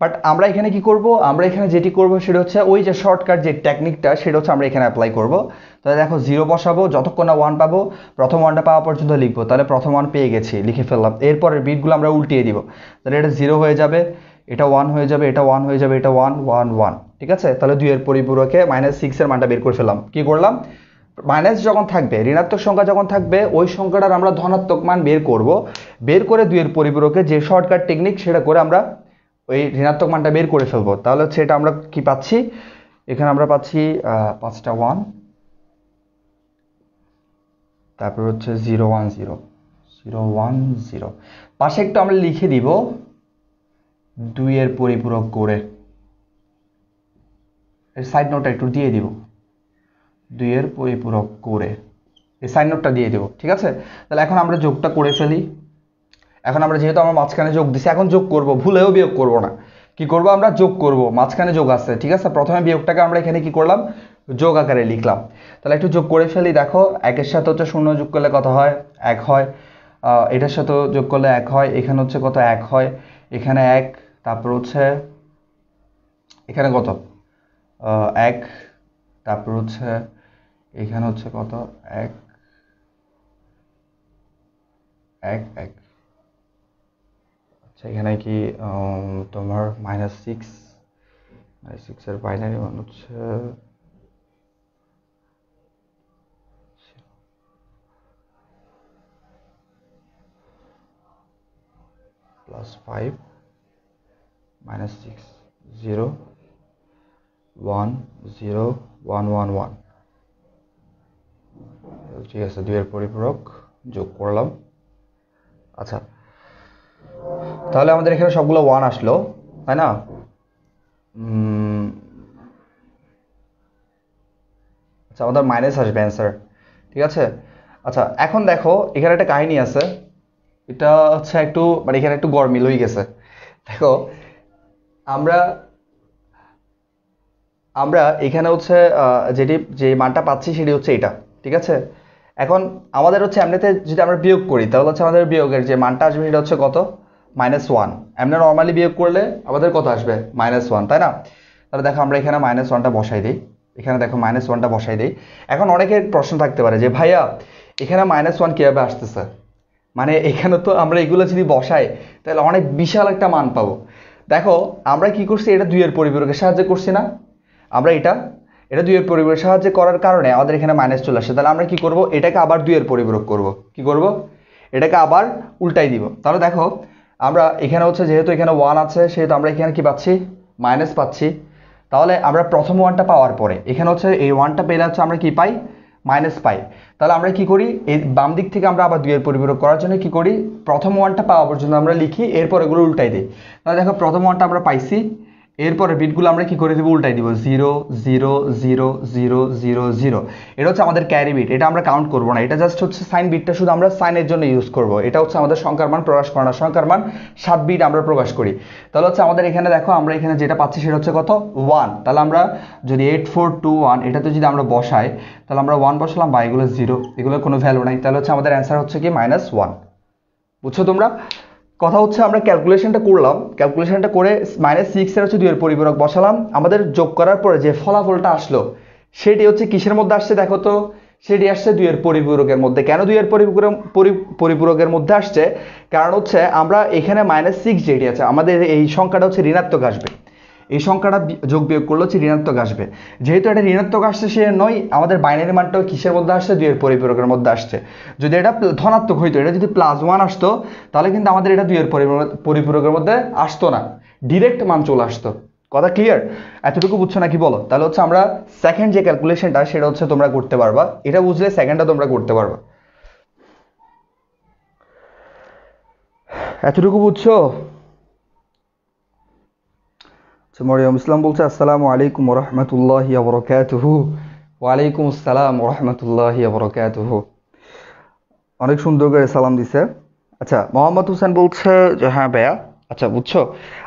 বাট আমরা এখানে কি করব, আমরা এখানে যেটি করব সেটা হচ্ছে ওই যে শর্টকাট যে টেকনিকটা সেটা হচ্ছে আমরা এখানে অ্যাপ্লাই করব। তাহলে দেখো 0 বসাবো, যতক্ষণ না 1 পাবো, প্রথম 1টা পাওয়া পর্যন্ত লিখবো। তাহলে প্রথম 1 পেয়ে গেছি, লিখে ফেললাম। এরপরের বিটগুলো আমরা উল্টিয়ে দিব, তাহলে এটা 0 হয়ে যাবে, এটা 1 হয়ে যাবে, এটা 1 হয়ে যাবে, এটা 1 1 1। ঠিক আছে, তাহলে 2 এর পরিপূরকে -6 এর মানটা বের করে ফেললাম। কি করলাম, মাইনাস যখন থাকবে, ঋণাত্মক সংখ্যা যখন থাকবে, ওই সংখ্যাটার আমরা ধনাত্মক মান বের করব, বের করে 2 এর পরিপূরকে যে শর্টকাট টেকনিক সেটা করে আমরা ওই ঋণাত্মক মানটা বের করে ফেলবো। তাহলে সেটা আমরা কি পাচ্ছি, এখানে আমরা পাচ্ছি 5টা 1, তারপর হচ্ছে 0 1 0 0 1 0। পাশে একটু আমরা লিখে দিব 2 এর পরিপূরক করে, এর সাইড নোটটা একটু দিয়ে দিব, 2 এর পরিপূরক করে এই সাইড নোটটা দিয়ে দিব। ঠিক আছে, তাহলে এখন আমরা যোগটা করে ফেলি। এখন আমরা যেহেতু আমরা মাঝখানে যোগ দিছি, এখন যোগ করব, ভুলেও বিয়োগ করব না। কি করব, আমরা যোগ করব, মাঝখানে যোগ আছে। ঠিক আছে, প্রথমে বিয়োগটাকে আমরা এখানে কি করলাম, যোগ আকারে লিখলাম। তাহলে একটু যোগ করে ফেলি। দেখো 1 এর সাথে হচ্ছে 0 যোগ করলে কত হয়, 1 হয়। এটার সাথে যোগ করলে 1 হয়। এখানে হচ্ছে কত, 1 হয়। এখানে 1, তারপর হচ্ছে এখানে কত, 1, তারপর হচ্ছে এখানে হচ্ছে কত, 1 1 1। আচ্ছা, এখানে কি তোমার -6 এর বাইনারি মান হচ্ছে +5 -6 0 1 0 1 1 1। ঠিক আছে, 2 এর পরিপূরক যোগ করলাম। আচ্ছা, তাহলে আমাদের এখানে সবগুলো 1 আসলো, তাই না? আচ্ছা, আমাদের মাইনাস আসবে অ্যান্সার। ঠিক আছে। আচ্ছা, এখন দেখো এখানে একটা কাহিনী আছে, এটা হচ্ছে একটু মানে এখানে একটু গরমিল হয়ে গেছে। দেখো আমরা এখানে হচ্ছে যে মানটা পাচ্ছি সেটি হচ্ছে এটা। ঠিক আছে, এখন আমাদের হচ্ছে এমনিতে যদি আমরা বিয়োগ করি তাহলে হচ্ছে আমাদের বিয়োগের যে মানটা আসবে সেটা হচ্ছে কত, -1। এমনি নর্মালি বিয়োগ করলে আমাদের কত আসবে, -1, তাই না? তাহলে দেখো আমরা এখানে -1টা বসাই দিই, এখানে দেখো -1টা বসাই দিই। এখন অনেকের প্রশ্ন থাকতে পারে যে ভাইয়া এখানে -1 কীভাবে আসতেছে, মানে এখানে তো আমরা এগুলো যদি বসাই তাহলে অনেক বিশাল একটা মান পাবো। দেখো আমরা কি করছি, এটা 2 এর পরিপূরকের সাহায্যে করছি না, আমরা এটা 2 এর পরিপূরকের সাহায্যে করার কারণে আমাদের এখানে মাইনাস চলে আসছে। তাহলে আমরা কি করব, এটাকে আবার 2 এর পরিপূরক করব। কি করব, এটাকে আবার উল্টাই দিব। তাহলে দেখো আমরা এখানে হচ্ছে যেহেতু এখানে 1 আছে সেহেতু আমরা এখানে কি পাচ্ছি, মাইনাস পাচ্ছি। তাহলে আমরা প্রথম 1টা পাওয়ার পরে এখানে হচ্ছে এই 1টা পেলে হচ্ছে আমরা কি পাই, মাইনাস পাই। তাহলে আমরা কি করি, এই বাম দিক থেকে আমরা আবার 2 এর পরিপূরক করার জন্য কি করি, প্রথম ওয়ানটা পাওয়া পর্যন্ত আমরা লিখি, এরপর এগুলো উল্টাই দিই। তাহলে দেখো প্রথম ওয়ানটা আমরা পাইছি, এরপরে বিটগুলো আমরা কি করে দেবো, উল্টাই দিব, 0 0 0 0 0 0। এটা হচ্ছে আমাদের ক্যারি বিট, এটা আমরা কাউন্ট করবো না, এটা জাস্ট হচ্ছে সাইন বিটটা শুধু আমরা সাইনের জন্য ইউজ করব। এটা হচ্ছে আমাদের সংখ্যার মান প্রকাশ করা না, সংখ্যার মান 7 বিট আমরা প্রকাশ করি। তাহলে হচ্ছে আমাদের এখানে দেখো আমরা এখানে যেটা পাচ্ছি সেটা হচ্ছে কত, 1। তাহলে আমরা যদি 8421 এটাতে যদি আমরা বসাই, তাহলে আমরা 1 বসালাম, বা এগুলো 0, এগুলো কোনো ভ্যালু নাই, তাহলে হচ্ছে আমাদের অ্যান্সার হচ্ছে কি -1। বুঝছো তোমরা? কথা হচ্ছে আমরা ক্যালকুলেশনটা করলাম, ক্যালকুলেশনটা করে -6 এর হচ্ছে 2 এর পরিপূরক বসালাম, আমাদের যোগ করার পরে যে ফলাফলটা আসলো সেটি হচ্ছে কিসের মধ্যে আসছে দেখো তো, সেটি আসছে 2 এর পরিপূরকের মধ্যে। কেন 2 এর পরিপূরকের মধ্যে আসছে, কারণ হচ্ছে আমরা এখানে -6 যেটি আছে আমাদের এই সংখ্যাটা হচ্ছে ঋণাত্মক আসবে, এই সংখ্যাটা যোগ বিয়োগ করলে হচ্ছে ঋণাত্মক আসবে। যেহেতু এটা ঋণাত্মক আসছে সে নয়, আমাদের বাইনারি মানটাও কিসের মধ্যে আসছে, 2 এর পরিপূরকের মধ্যে আসছে। যদি এটা ধনাত্মক হইতো, এটা যদি +1 আসতো, তাহলে কিন্তু আমাদের এটা 2 এর পরিপূরকের মধ্যে আসতো না, ডিরেক্ট মান চলে আসতো। কথা ক্লিয়ার? এতটুকু বুঝছো নাকি বলো? তাহলে হচ্ছে আমরা সেকেন্ড যে ক্যালকুলেশনটা সেটা হচ্ছে তোমরা করতে পারবা, এটা বুঝলে সেকেন্ডটা তোমরা করতে পারবা। এতটুকু বুঝছো? মরিয়ম ইসলাম বলছে আসসালামু আলাইকুম রহমতুল্লাহি বরকাতুহু। ওয়ালাইকুম আসসালাম রহমতুল্লাহি বরকাতুহু। অনেক সুন্দর করে সালাম দিছে। আচ্ছা, মোহাম্মদ হোসেন বলছে যে হ্যাঁ ভাইয়া। আচ্ছা বুঝছো,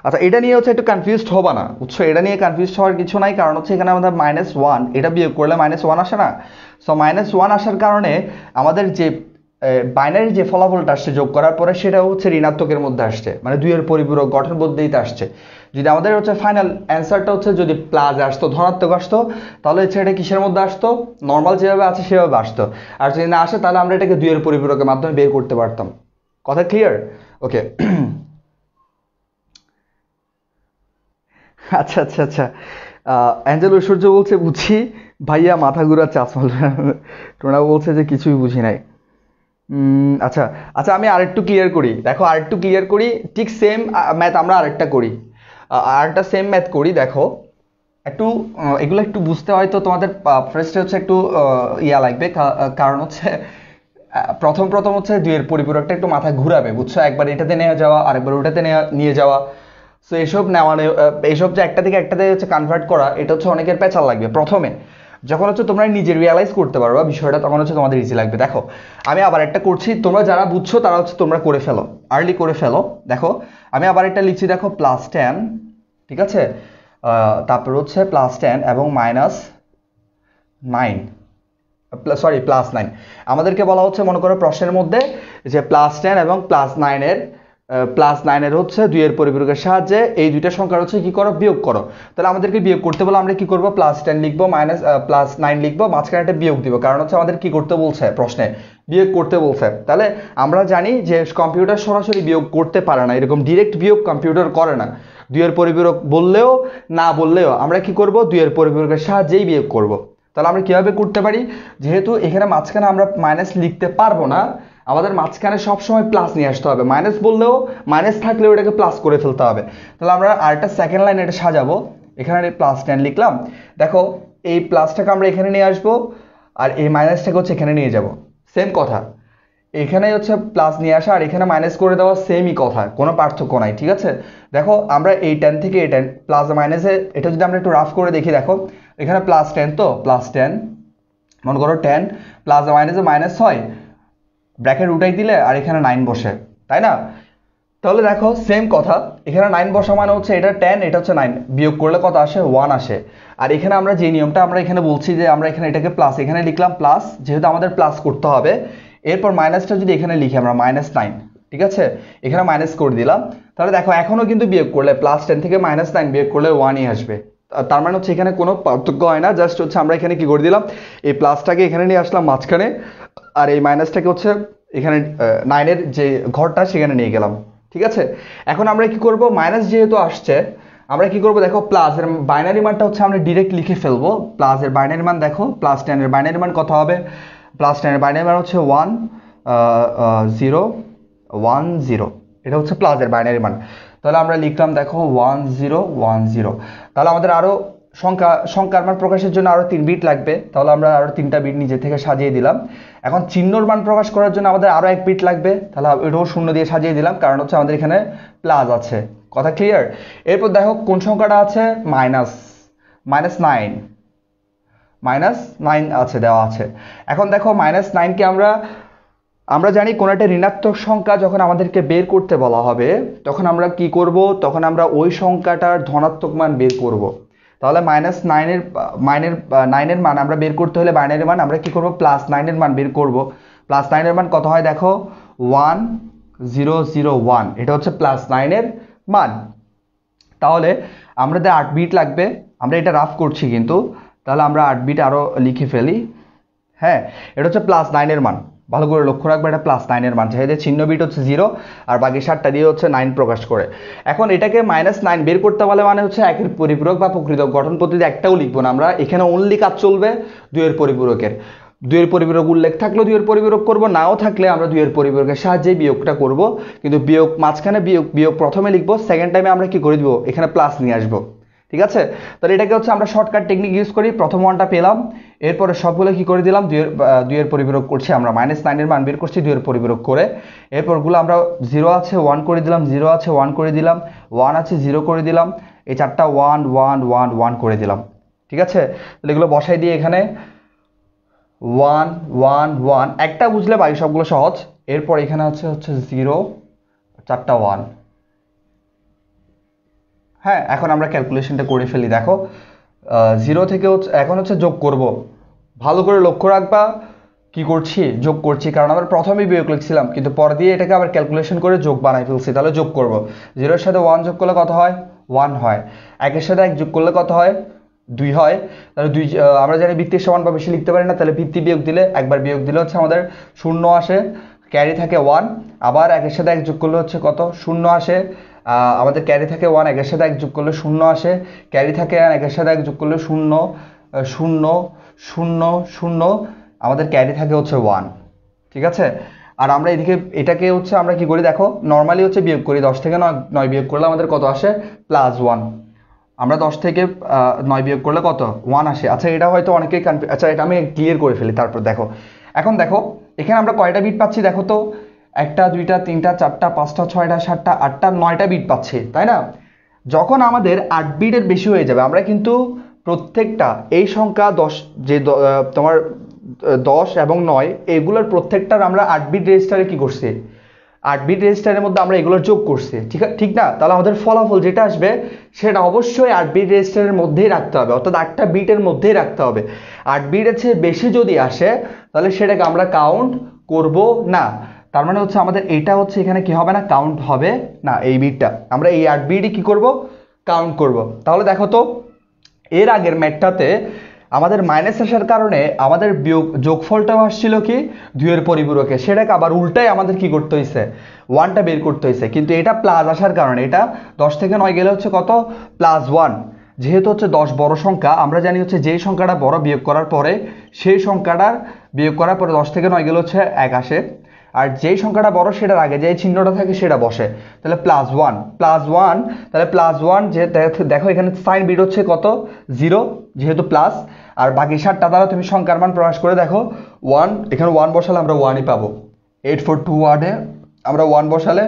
আচ্ছা এটা নিয়ে হচ্ছে একটু কনফিউজড হবা না, বুঝছো, এটা নিয়ে কনফিউজড হওয়ার কিছু নাই। কারণ হচ্ছে এখানে আমাদের -1, এটা বিয়োগ করলে -1 আসে না। সো -1 আসার কারণে আমাদের যে বাইনারি যে ফলাফলটা আসছে যোগ করার পরে, সেটা হচ্ছে ঋণাত্মকের মধ্যে আসছে, মানে 2 এর পরিপূরক গঠন পদ্ধতিতে আসছে। যদি আমাদের হচ্ছে ফাইনাল অ্যান্সারটা হচ্ছে যদি প্লাস আসতো, ধনাত্মক আসতো, তাহলে হচ্ছে এটা কিসের মধ্যে আসতো, নর্মাল যেভাবে আছে সেভাবে আসতো। আর যদি না আসে, তাহলে আমরা এটাকে 2 এর পরিপূরকের মাধ্যমে বের করতে পারতাম। কথা ক্লিয়ার? ওকে। আচ্ছা আচ্ছা আচ্ছা, অ্যাঞ্জেল ঐশ্বর্য বলছে বুঝি ভাইয়া, মাথা ঘুরা চাচমাল। টোনা বলছে যে কিছুই বুঝি নাই। আচ্ছা আচ্ছা, আমি আরেকটু ক্লিয়ার করি, দেখো আরেকটু ক্লিয়ার করি, ঠিক সেম ম্যাথ আমরা আরেকটা করি, আরেকটা সেম ম্যাথ করি। দেখো একটু এগুলো একটু বুঝতে হয়তো তোমাদের ফার্স্টে হচ্ছে একটু ইয়া লাগবে, কারণ হচ্ছে প্রথম প্রথম হচ্ছে 2 এর পরিপূরকটা একটু মাথা ঘুরাবে, বুঝছো, একবার এটাতে নিয়ে যাওয়া আরেকবার ওটাতে নিয়ে যাওয়া। সো এসব নেওয়া এইসব যে একটা থেকে একটাতে হচ্ছে কনভার্ট করা, এটা হচ্ছে অনেকের পেঁচাল লাগবে প্রথমে। যখন হচ্ছে তোমরা নিজে রিয়ালাইজ করতে পারবা বিষয়টা, তখন হচ্ছে তোমাদের ইজি লাগবে। দেখো আমি আবার একটা করছি, তোমরা যারা বুঝছো তারা হচ্ছে তোমরা করে ফেলো, আর্লি করে ফেলো। দেখো আমি আবার একটা লিখছি, দেখো +10, ঠিক আছে, তারপর হচ্ছে +10 এবং -9, সরি +9। আমাদেরকে বলা হচ্ছে, মনে করো প্রশ্নের মধ্যে যে +10 এবং +9 এর হচ্ছে 2 এর পরিপূরকের সাহায্যে এই দুইটা সংখ্যার হচ্ছে কি করো, বিয়োগ করো। তাহলে আমাদেরকে বিয়োগ করতে বলে আমরা কি করব, +10 লিখবো, +9 লিখবো, মাঝখানে একটা বিয়োগ দিব, কারণ হচ্ছে আমাদের কি করতে বলছে, প্রশ্নে বিয়োগ করতে বলছে। তাহলে আমরা জানি যে কম্পিউটার সরাসরি বিয়োগ করতে পারে না, এরকম ডিরেক্ট বিয়োগ কম্পিউটার করে না। 2 এর পরিপূরক বললেও না বললেও আমরা কি করব, 2 এর পরিপূরকের সাহায্যেই বিয়োগ করব। তাহলে আমরা কিভাবে করতে পারি, যেহেতু এখানে মাঝখানে আমরা মাইনাস লিখতে পারবো না, আমাদের মাঝখানে সবসময় প্লাস নিয়ে আসতে হবে, মাইনাস বললেও মাইনাস থাকলেও এটাকে প্লাস করে ফেলতে হবে। তাহলে আমরা আরেকটা সেকেন্ড লাইন এটা সাজাবো, এখানে +10 লিখলাম। দেখো এই প্লাসটাকে আমরা এখানে নিয়ে আসবো, আর এই মাইনাসটাকে হচ্ছে এখানে নিয়ে যাব। সেম কথা, এখানে হচ্ছে প্লাস নিয়ে আসা আর এখানে মাইনাস করে দেওয়া, সেমই কথা, কোনো পার্থক্য নাই, ঠিক আছে। দেখো আমরা এই 10 থেকে এই 10 প্লাস মাইনাসে এটা যদি আমরা একটু রাফ করে দেখি, দেখো এখানে +10, তো +10, মনে করো 10 প্লাস মাইনাসে মাইনাস হয়, ব্র্যাকেট উঠাই দিলে আর এখানে 9 বসে, তাই না? তাহলে দেখো সেম কথা, এখানে 9 বসা মানে হচ্ছে এটা 10, এটা হচ্ছে 9, বিয়োগ করলে কত আসে, 1 আসে। আর এখানে আমরা যে নিয়মটা আমরা এখানে বলছি যে আমরা এখানে এটাকে প্লাস, এখানে লিখলাম প্লাস, যেহেতু আমাদের প্লাস করতে হবে, এরপর মাইনাসটা যদি এখানে লিখি আমরা -9, ঠিক আছে, এখানে মাইনাস করে দিলাম। তাহলে দেখো এখনো কিন্তু বিয়োগ করলে +10 থেকে -9 বিয়োগ করলে 1ই আসবে। তার মানে হচ্ছে এখানে কোনো পার্থক্য হয় না, জাস্ট হচ্ছে আমরা এখানে কি করে দিলাম, এই প্লাসটাকে এখানে নিয়ে আসলাম মাঝখানে, আর এই মাইনাসটাকে হচ্ছে এখানে 9-এর যে ঘরটা সেখানে নিয়ে গেলাম, ঠিক আছে। এখন আমরা কি করব, মাইনাস যেহেতু আসছে আমরা কি করব, দেখো প্লাসের বাইনারি মানটা হচ্ছে আমরা ডিরেক্ট লিখে ফেলবো। প্লাসের বাইনারি মান দেখো, +10 এর বাইনারি মান কত হবে, +10 এর বাইনারি মান হচ্ছে 1010, এটা হচ্ছে প্লাসের বাইনারি মান। তাহলে আমরা লিখলাম দেখো 1010, তাহলে আমাদের আরো সংখ্যার মান প্রকাশের জন্য আরো 3 বিট লাগবে, তাহলে আমরা আরো 3টা বিট নিজে থেকে সাজিয়ে দিলাম। এখন চিহ্নর মান প্রকাশ করার জন্য আমাদের আরো 1 বিট লাগবে, তাহলে এটাও 0 দিয়ে সাজিয়ে দিলাম, কারণ হচ্ছে আমাদের এখানে প্লাস আছে। কথা ক্লিয়ার? এরপর দেখো কোন সংখ্যাটা আছে, -9 আছে, দেওয়া আছে। এখন দেখো -9কে আমরা জানি কোন একটা ঋণাত্মক সংখ্যা যখন আমাদেরকে বের করতে বলা হবে তখন আমরা কি করব, তখন আমরা ওই সংখ্যাটার ধনাত্মক মান বের করব। তাহলে -9 এর মান আমরা বের করতে হলে বাইনারি মান আমরা কি করব, +9 এর মান বের করব। +9 এর মান কত হয় দেখো, 1001, এটা হচ্ছে +9 এর মান। তাহলে আমাদের 8 বিট লাগবে, আমরা এটা রাফ করছি কিন্তু, তাহলে আমরা 8 বিট আরো লিখে ফেলি। হ্যাঁ, এটা হচ্ছে +9 এর মান, ভালো করে লক্ষ্য রাখবে, এটা +9 এর মান, যেহেতু চিহ্ন বিট হচ্ছে 0 আর বাকি 7টা দিয়ে হচ্ছে 9 প্রকাশ করে। এখন এটাকে -9 বের করতে বলে মানে হচ্ছে একের পরিপূরক বা প্রকৃতক গঠন পদ্ধতি একটাও লিখবো না আমরা, এখানে অনলি কাজ চলবে 2 এর পরিপূরকের। 2 এর পরিপূরক উল্লেখ থাকলেও 2 এর পরিপূরক করব, নাও থাকলে আমরা 2 এর পরিপূরকের সাহায্যে বিয়োগটা করব। কিন্তু বিয়োগ মাঝখানে বিয়োগ প্রথমে লিখবো, সেকেন্ড টাইমে আমরা কি করে দিব, এখানে প্লাস নিয়ে আসবো। ঠিক আছে? তাহলে এটাকে হচ্ছে আমরা শর্টকাট টেকনিক ইউজ করি, প্রথম ওয়ানটা পেলাম, এরপরে সবগুলো কি করে দিলাম, 2 এর পরিপূরক করছি আমরা, -9 এর মান বের করছি 2 এর পরিপূরক করে। এরপরগুলো আমরা 0 আছে 1 করে দিলাম, 0 আছে 1 করে দিলাম, 1 আছে 0 করে দিলাম, এই চারটা 1 1 1 1 করে দিলাম। ঠিক আছে? তাহলে এগুলো বসাই দিয়ে এখানে 1 1 1, একটা বুঝলে বাকি সবগুলো সহজ। এরপর এখানে হচ্ছে 0, চারটা 1। হ্যাঁ, এখন আমরা ক্যালকুলেশনটা করে ফেলি। দেখো 0 থেকে এখন হচ্ছে যোগ করব, ভালো করে লক্ষ্য রাখবা কি করছি, যোগ করছি, কারণ আমরা প্রথমেই বিয়োগ লিখছিলাম কিন্তু পর দিয়ে এটাকে আবার ক্যালকুলেশন করে যোগ বানাই ফেলছি। তাহলে যোগ করব, 0 এর সাথে 1 যোগ করলে কত হয়, 1 হয়। 1 এর সাথে 1 যোগ করলে কত হয়, 2 হয়। তাহলে 2, আমরা জানি ভিত্তির সমান বা বেশি লিখতে পারি না, তাহলে ভিত্তি বিয়োগ দিলে, একবার বিয়োগ দিলে হচ্ছে আমাদের 0 আসে, ক্যারি থাকে 1। আবার 1 এর সাথে 1 যোগ করলে হচ্ছে কত, 0 আসে, আমাদের ক্যারি থাকে 1, 1 এর সাথে 1 যোগ করলে 0 আসে, ক্যারি থাকে 1 এর সাথে 1 যোগ করলে 0 0 0 0, আমাদের ক্যারি থাকে হচ্ছে 1। ঠিক আছে? আর আমরা এটাকে হচ্ছে আমরা কি করি দেখো, নর্মালি হচ্ছে বিয়োগ করি, 10 থেকে 9 বিয়োগ করলে আমাদের কত আসে, +1। আমরা 10 থেকে 9 বিয়োগ করলে কত, 1 আসে। আচ্ছা, এটা হয়তো অনেকেই আচ্ছা, এটা আমি ক্লিয়ার করে ফেলি, তারপর দেখো। এখন দেখো এখানে আমরা কয়টা বিট পাচ্ছি দেখো তো, 1টা 2টা 3টা 4টা 5টা 6টা 7টা 8টা 9টা বিট পাচ্ছি, তাই না? যখন আমাদের 8 বিটের বেশি হয়ে যাবে, আমরা কিন্তু প্রত্যেকটা এই সংখ্যা 10, যে তোমার 10 এবং 9 এগুলোর প্রত্যেকটার আমরা 8 বিট রেজিস্টারে কি করছি, 8 বিট রেজিস্টারের মধ্যে আমরা এগুলোর যোগ করছি, ঠিক না? তাহলে আমাদের ফলাফল যেটা আসবে সেটা অবশ্যই 8 বিট রেজিস্টারের মধ্যেই রাখতে হবে, অর্থাৎ 8টা বিটের মধ্যেই রাখতে হবে। 8 বিটের চেয়ে বেশি যদি আসে তাহলে সেটাকে আমরা কাউন্ট করব না। তার মানে হচ্ছে আমাদের এটা হচ্ছে এখানে কি হবে না, কাউন্ট হবে না। এই বিটটা আমরা এই 8 বিটই কি করব, কাউন্ট করব। তাহলে দেখো তো এর আগের ম্যাথটাতে আমাদের মাইনাস আসার কারণে আমাদের যোগফলটাও আসছিল কি 2 এর পরিপূরকে, সেটাকে আবার উল্টাই আমাদের কি করতে হয়েছে, 1টা বের করতে হয়েছে। কিন্তু এটা প্লাস আসার কারণে, এটা 10 থেকে 9 গেলে হচ্ছে কত, +1। যেহেতু হচ্ছে 10 বড় সংখ্যা, আমরা জানি হচ্ছে যেই সংখ্যাটা বড় বিয়োগ করার পরে সেই সংখ্যাটার বিয়োগ করার পরে 10 থেকে 9 গেলে হচ্ছে 1 আসে, আর যেই সংখ্যাটা বড় সেটার আগে যে চিহ্নটা থাকে সেটা বসে, তাহলে +1 তাহলে +1, যে দেখো এখানে সাইন বিট হচ্ছে কত, 0, যেহেতু প্লাস। আর বাকি 7টা দ্বারা তুমি সংখ্যার মান প্রকাশ করে দেখো, 1, এখানে 1 বসালে আমরা 1ই পাবো। 842 আমরা 1 বসালে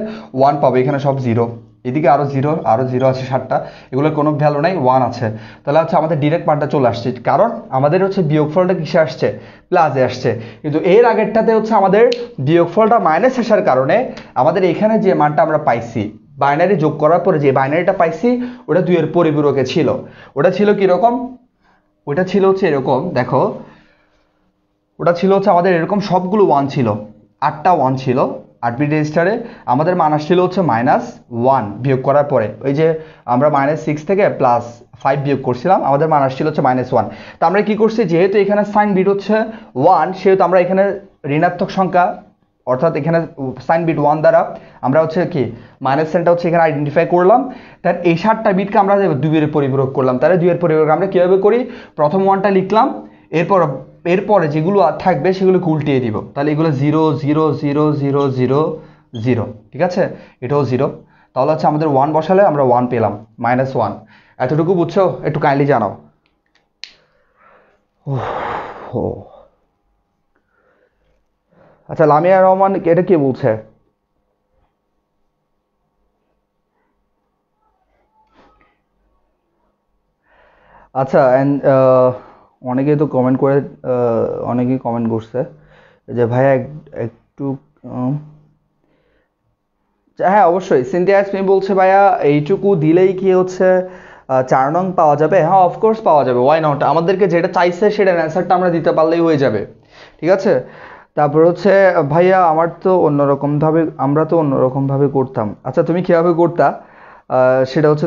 1 পাবো, এখানে সব 0, এদিকে আরো 0 আছে 7টা, এগুলোর কোনো ভ্যালু নাই, 1 আছে। তাহলে হচ্ছে আমাদের ডিরেক্ট মানটা চলে আসছে, কারণ আমাদের হচ্ছে বিয়োগফলটা কিসে আসছে, প্লাসে আসছে। কিন্তু এর আগেরটাতে হচ্ছে আমাদের বিয়োগফলটা মাইনাস আসার কারণে আমাদের এখানে যে মানটা আমরা পাইছি, বাইনারি যোগ করার পরে যে বাইনারিটা পাইছি ওটা 2 এর পরিপূরকে ছিল। ওটা ছিল কিরকম, ওটা ছিল হচ্ছে এরকম, দেখো ওটা ছিল হচ্ছে আমাদের এরকম সবগুলো 1 ছিল, 8টা 1 ছিল 8 বিট রেজিস্টারে। আমাদের মান আসছিল হচ্ছে -1 বিয়োগ করার পরে, ওই যে আমরা -6 থেকে +5 বিয়োগ করছিলাম, আমাদের মান আসছিল হচ্ছে -1। তো আমরা কি করছি, যেহেতু এখানে সাইন বিট হচ্ছে 1, সেহেতু আমরা এখানে ঋণাত্মক সংখ্যা, অর্থাৎ এখানে সাইন বিট 1 দ্বারা আমরা হচ্ছে কি মাইনাস সাইনটা হচ্ছে এখানে আইডেন্টিফাই করলাম। তার এই 7টা বিটকে আমরা 2 এর পরিপূরক করলাম। তাহলে 2 এর পরিপূরক আমরা কিভাবে করি, প্রথম 1টা লিখলাম, এরপরে যেগুলো থাকবে সেগুলোকে উল্টিয়ে দিব। তাহলে এগুলো 0 0 0 0 0 0, ঠিক আছে, এটাও 0। তাহলে হচ্ছে আমাদের 1 বসালে আমরা 1 পেলাম, -1। এতটুকু বুঝছো, একটু কাইন্ডলি জানাও। উফ, ও আচ্ছা, লামিয়া রহমান এটা কি বলছে? আচ্ছা, অ্যান্ড অনেকেই তো কমেন্ট করে, অনেকেই কমেন্ট করছে যে ভাইয়া একটু উম, হ্যাঁ অবশ্যই, সিনথিয়া ইয়াসমিন বলছে ভাইয়া এইটুকু দিলেই কি হচ্ছে 4 নং পাওয়া যাবে? হ্যাঁ অফকোর্স পাওয়া যাবে, ওয়াই নট, আমাদেরকে যেটা চাইছে সেটার অ্যান্সারটা আমরা দিতে পারলেই হয়ে যাবে। ঠিক আছে, তারপর হচ্ছে ভাইয়া আমার তো অন্যরকমভাবে, আমরা তো অন্যরকমভাবে করতাম। আচ্ছা তুমি কীভাবে করতা? সেটা হচ্ছে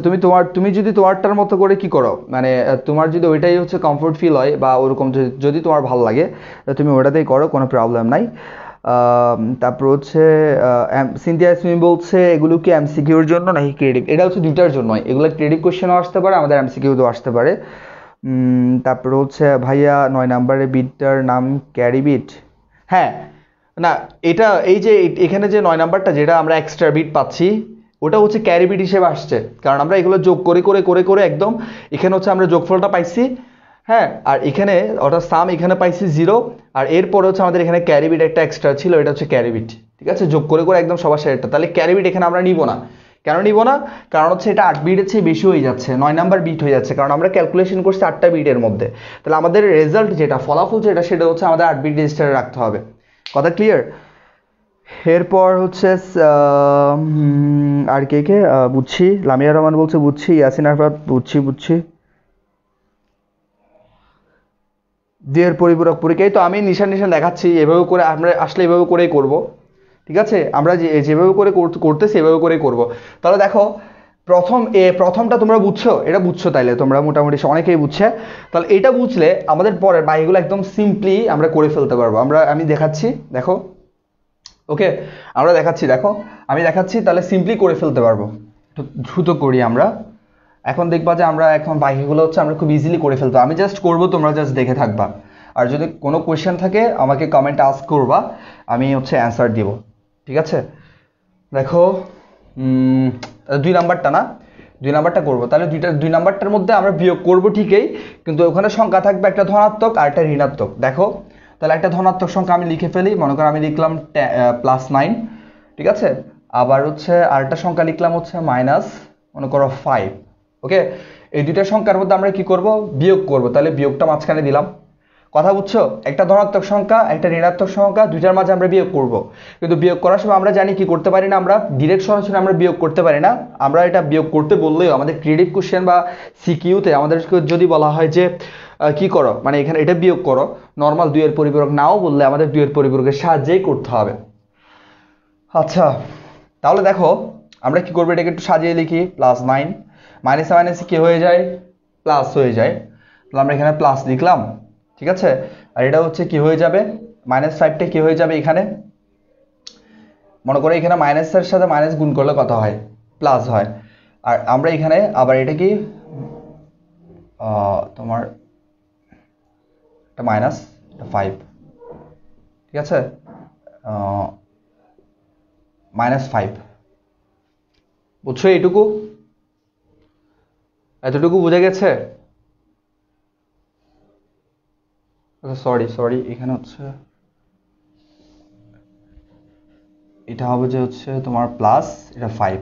তুমি যদি তোমারটার মতো করে কি করো, মানে তোমার যদি ওইটাই হচ্ছে কমফোর্ট ফিল হয় বা ওরকম যদি তোমার ভালো লাগে, তুমি ওটাতেই করো, কোনো প্রবলেম নাই। তারপর হচ্ছে সিনথিয়া ইয়াসমিন বলছে এগুলো কি এমসিকিউর জন্য নাকি ক্রিয়েটিভ? এটা হচ্ছে দুইটার জন্য, এগুলো ক্রিয়েটিভ কোশ্চেনও আসতে পারে, আমাদের এমসিকিউতেও আসতে পারে। তারপর হচ্ছে ভাইয়া 9 নম্বরের বিটটার নাম ক্যারি বিট। হ্যাঁ, না, এটা এই যে এখানে যে 9 নাম্বারটা যেটা আমরা এক্সট্রা বিট পাচ্ছি, ওটা হচ্ছে ক্যারি বিট হিসেবে আসছে, কারণ আমরা এগুলো যোগ করে করে করে করে একদম এখানে হচ্ছে আমরা যোগফলটা পাইছি। হ্যাঁ, আর এখানে অর্থাৎ সাম এখানে পাইছি 0, আর এরপরে হচ্ছে আমাদের এখানে ক্যারি বিট একটা এক্সট্রা ছিল, এটা হচ্ছে ক্যারি বিট। ঠিক আছে, যোগ করে করে একদম সবার শেষটা, তাহলে ক্যারি বিট এখানে আমরা নিব না। কেন নিব না? কারণ হচ্ছে এটা 8 বিটের চেয়ে বেশি হয়ে যাচ্ছে, 9 নাম্বার বিট হয়ে যাচ্ছে, কারণ আমরা ক্যালকুলেশন করছি 8টা বিটের মধ্যে। তাহলে আমাদের রেজাল্ট যেটা, ফলাফল যেটা, সেটা হচ্ছে আমাদের 8 বিট রেজিস্টারে রাখতে হবে। কথা ক্লিয়ার? এরপর হচ্ছে আর কে কে বুঝছি, লামিয়া রহমান বলছে বুঝছি, ইয়াসিন আরফাত বুঝছি বুঝছি, দিয়ের পরিপূরক পরীক্ষায় তো আমি নিশান নিশান দেখাচ্ছি, এভাবে করে আমরা আসলে এভাবে করেই করব। ঠিক আছে, আমরা যেভাবে করে করতেছি এভাবে করেই করব। তাহলে দেখো, প্রথমটা তোমরা বুঝছো, এটা বুঝছো, তাইলে তোমরা মোটামুটি অনেকেই বুঝছে। তাহলে এটা বুঝলে আমাদের পরের বাকিগুলো একদম সিম্পলি আমরা করে ফেলতে পারবো। আমি দেখাচ্ছি, দেখো। ওকে, আমরা দেখাচ্ছি, দেখো, আমি দেখাচ্ছি, তাহলে সিম্পলি করে ফেলতে পারবো। একটু দ্রুত করি আমরা। এখন দেখবা যে আমরা এখন বাকিগুলো হচ্ছে আমরা খুব ইজিলি করে ফেলতে, আমি জাস্ট করবো, তোমরা জাস্ট দেখে থাকবা। আর যদি কোনো কোয়েশ্চেন থাকে আমাকে কমেন্টে আস্ক করবা, আমি হচ্ছে অ্যান্সার দিব। ঠিক আছে, দেখো, 2 নাম্বারটা না, 2 নাম্বারটা করবো, তাহলে 2 নাম্বারটার মধ্যে আমরা বিয়োগ করবো ঠিকই, কিন্তু ওখানে সংখ্যা থাকবে একটা ধনাত্মক আর একটা ঋণাত্মক। দেখো, তাহলে একটা ধনাত্মক সংখ্যা আমি লিখে ফেলি, মনে করো আমি লিখলাম +9। ঠিক আছে, আবার হচ্ছে আরেকটা সংখ্যা লিখলাম হচ্ছে মাইনাস, মনে করো 5। ওকে, এই দুইটা সংখ্যার মধ্যে আমরা কি করব, বিয়োগ করব, তাহলে বিয়োগটা মাঝখানে দিলাম। কথা বুঝছো? একটা ধনাত্মক সংখ্যা একটা ঋণাত্মক সংখ্যা, দুইটার মাঝে আমরা বিয়োগ করব। কিন্তু বিয়োগ করার সময় আমরা জানি কি করতে পারি না, আমরা ডিরেক্ট সরাসরি আমরা বিয়োগ করতে পারি না। আমরা এটা বিয়োগ করতে বললেও আমাদের ক্রিয়েটিভ কোশ্চেন বা সিকিউতে আমাদেরকে যদি বলা হয় যে কি করো, মানে এখানে এটা বিয়োগ করো, নর্মাল 2-এর পরিপূরক নাও বললে আমাদের 2-এর পরিপূরকের সাহায্যেই করতে হবে। আচ্ছা, তাহলে দেখো আমরা কি করবো, এটাকে একটু সাজিয়ে লিখি। +9 মাইনাসে মাইনাসে কি হয়ে যায়, প্লাস হয়ে যায়। তাহলে আমরা এখানে প্লাস লিখলাম। ঠিক আছে, আর এটা হচ্ছে কি হয়ে যাবে, -5টা কি হয়ে যাবে এখানে, মনে করো এখানে মাইনাসের সাথে মাইনাস গুণ করলে কত হয়, প্লাস হয়। আর আমরা এখানে আবার এটা কি তোমার এটা মাইনাস, এটা 5। ঠিক আছে, -5, বুঝছো? এইটুকু, এতটুকু বুঝে গেছে? আচ্ছা, সরি সরি, এখানে হচ্ছে এটা হবে যে হচ্ছে তোমার প্লাস, এটা 5,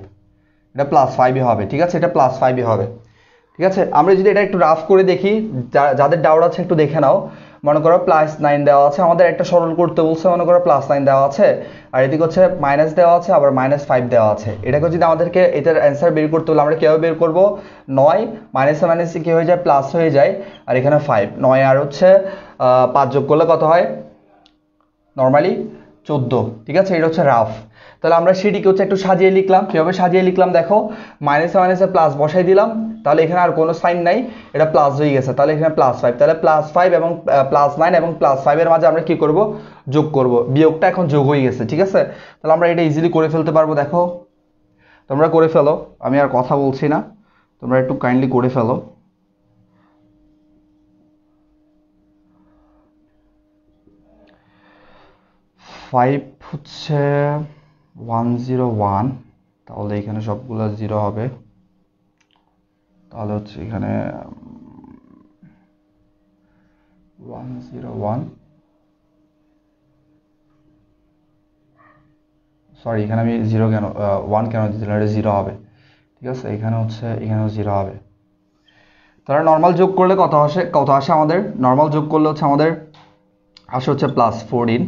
এটা +5ই হবে। ঠিক আছে, এটা +5ই হবে। ঠিক আছে, আমরা যদি এটা একটু রাফ করে দেখি, যাদের ডাউট আছে একটু দেখে নাও। মনে করো +9 দেওয়া আছে, আমাদের একটা সরল করতে বলছে, মনে করো +9 দেওয়া আছে, আর এদিকে হচ্ছে মাইনাস দেওয়া আছে, আবার -5 দেওয়া আছে। এটাকে যদি আমাদেরকে এটার অ্যান্সার বের করতে হলে আমরা কীভাবে বের করবো, 9 মাইনাসে মাইনাসে কী হয়ে যায়, প্লাস হয়ে যায়, আর এখানে 5, 9 আর হচ্ছে 5 যোগ করলে কত হয়, নর্মালি 14। ঠিক আছে, এটা হচ্ছে রাফ। তাহলে আমরা সেটিকে হচ্ছে একটু সাজিয়ে লিখলাম। কীভাবে সাজিয়ে লিখলাম দেখো, মাইনাসে মাইনাসে প্লাস বসাই দিলাম, তাহলে এখানে আর কোনো সাইন নাই, এটা প্লাস হয়ে গেছে, তাহলে এখানে +5, তাহলে +5 এবং +9 এবং +5-এর মাঝে আমরা কি করব, যোগ করব। বিয়োগটা এখন যোগ হয়ে গেছে। ঠিক আছে, তাহলে আমরা এটা ইজিলি করে ফেলতে পারবো। দেখো, তোমরা করে ফেলো, আমি আর কথা বলছি না, তোমরা একটু কাইন্ডলি করে ফেলো। 5 হচ্ছে 101, তাহলে এখানে সবগুলো 0 হবে, তাহলে হচ্ছে এখানে 101, সরি এখানে আমি 0 কেন 1 কেন দিয়েছিলাম, এটা 0 হবে, ঠিক আছে। এখানে হচ্ছে এখানেও 0 হবে। তাহলে নর্মাল যোগ করলে কত আসে আমাদের, নর্মাল যোগ করলে হচ্ছে আমাদের আসে হচ্ছে +14।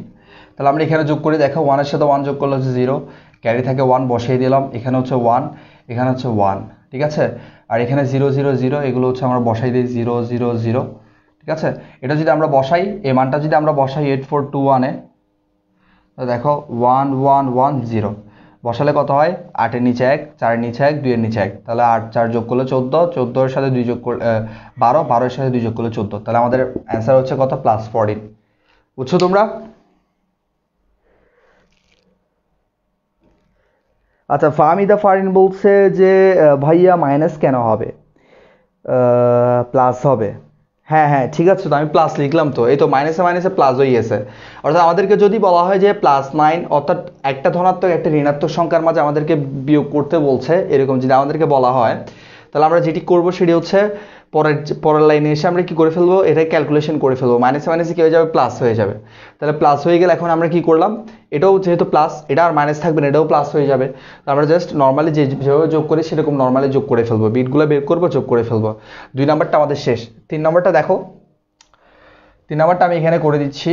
তাহলে আমরা এখানে যোগ করে দেখো, 1 এর সাথে 1 যোগ করলে হচ্ছে 0, ক্যারি থাকে 1 বসিয়ে দিলাম, এখানে হচ্ছে 1, এখানে হচ্ছে 1, ঠিক আছে। আর এখানে 0 0 0 এগুলো হচ্ছে আমরা বসাই দিই 0 0 0, ঠিক আছে। এটা যদি আমরা বসাই, এই মানটা যদি আমরা বসাই 8421 এ, দেখো 1 1 1 0 বসালে কত হয়, 8 এর নিচে 1, 4 এর নিচে 1, 2 এর নিচে 1, তাহলে 8 4 যোগ করলে 14, 14 এর সাথে 2 যোগ করলে 12, 12 এর সাথে 2 যোগ করলে 14, তাহলে আমাদের অ্যান্সার হচ্ছে কত, +14। বুঝছো তোমরা? আচ্ছা, ফাহমিদা ফারিন বলছে যে ভাইয়া মাইনাস কেন হবে, প্লাস হবে। হ্যাঁ হ্যাঁ ঠিক আছে, তো আমি প্লাস লিখলাম, তো এই তো মাইনাসে মাইনাসে প্লাস হয়ে গেছে। অর্থাৎ আমাদেরকে যদি বলা হয় যে +9, অর্থাৎ একটা ধনাত্মক একটা ঋণাত্মক সংখ্যার মাঝে আমাদেরকে বিয়োগ করতে বলছে, এরকম যদি আমাদেরকে বলা হয়, তাহলে আমরা যেটি করব সেটি হচ্ছে পরের লাইনে এসে আমরা কি করে ফেলবো, এটা ক্যালকুলেশন করে ফেলবো। মাইনাসে মাইনাসে কি হয়ে যাবে, প্লাস হয়ে যাবে। তাহলে প্লাস হয়ে গেলে এখন আমরা কি করলাম, এটাও যেহেতু প্লাস, এটা আর মাইনাস থাকবে না, এটাও প্লাস হয়ে যাবে। আমরা জাস্ট নর্মালি যেভাবে যোগ করি সেরকম নর্মালি যোগ করে ফেলবো, বিটগুলো বের করবো, যোগ করে ফেলবো। 2 নাম্বারটা আমাদের শেষ। 3 নাম্বারটা দেখো, 3 নাম্বারটা আমি এখানে করে দিচ্ছি,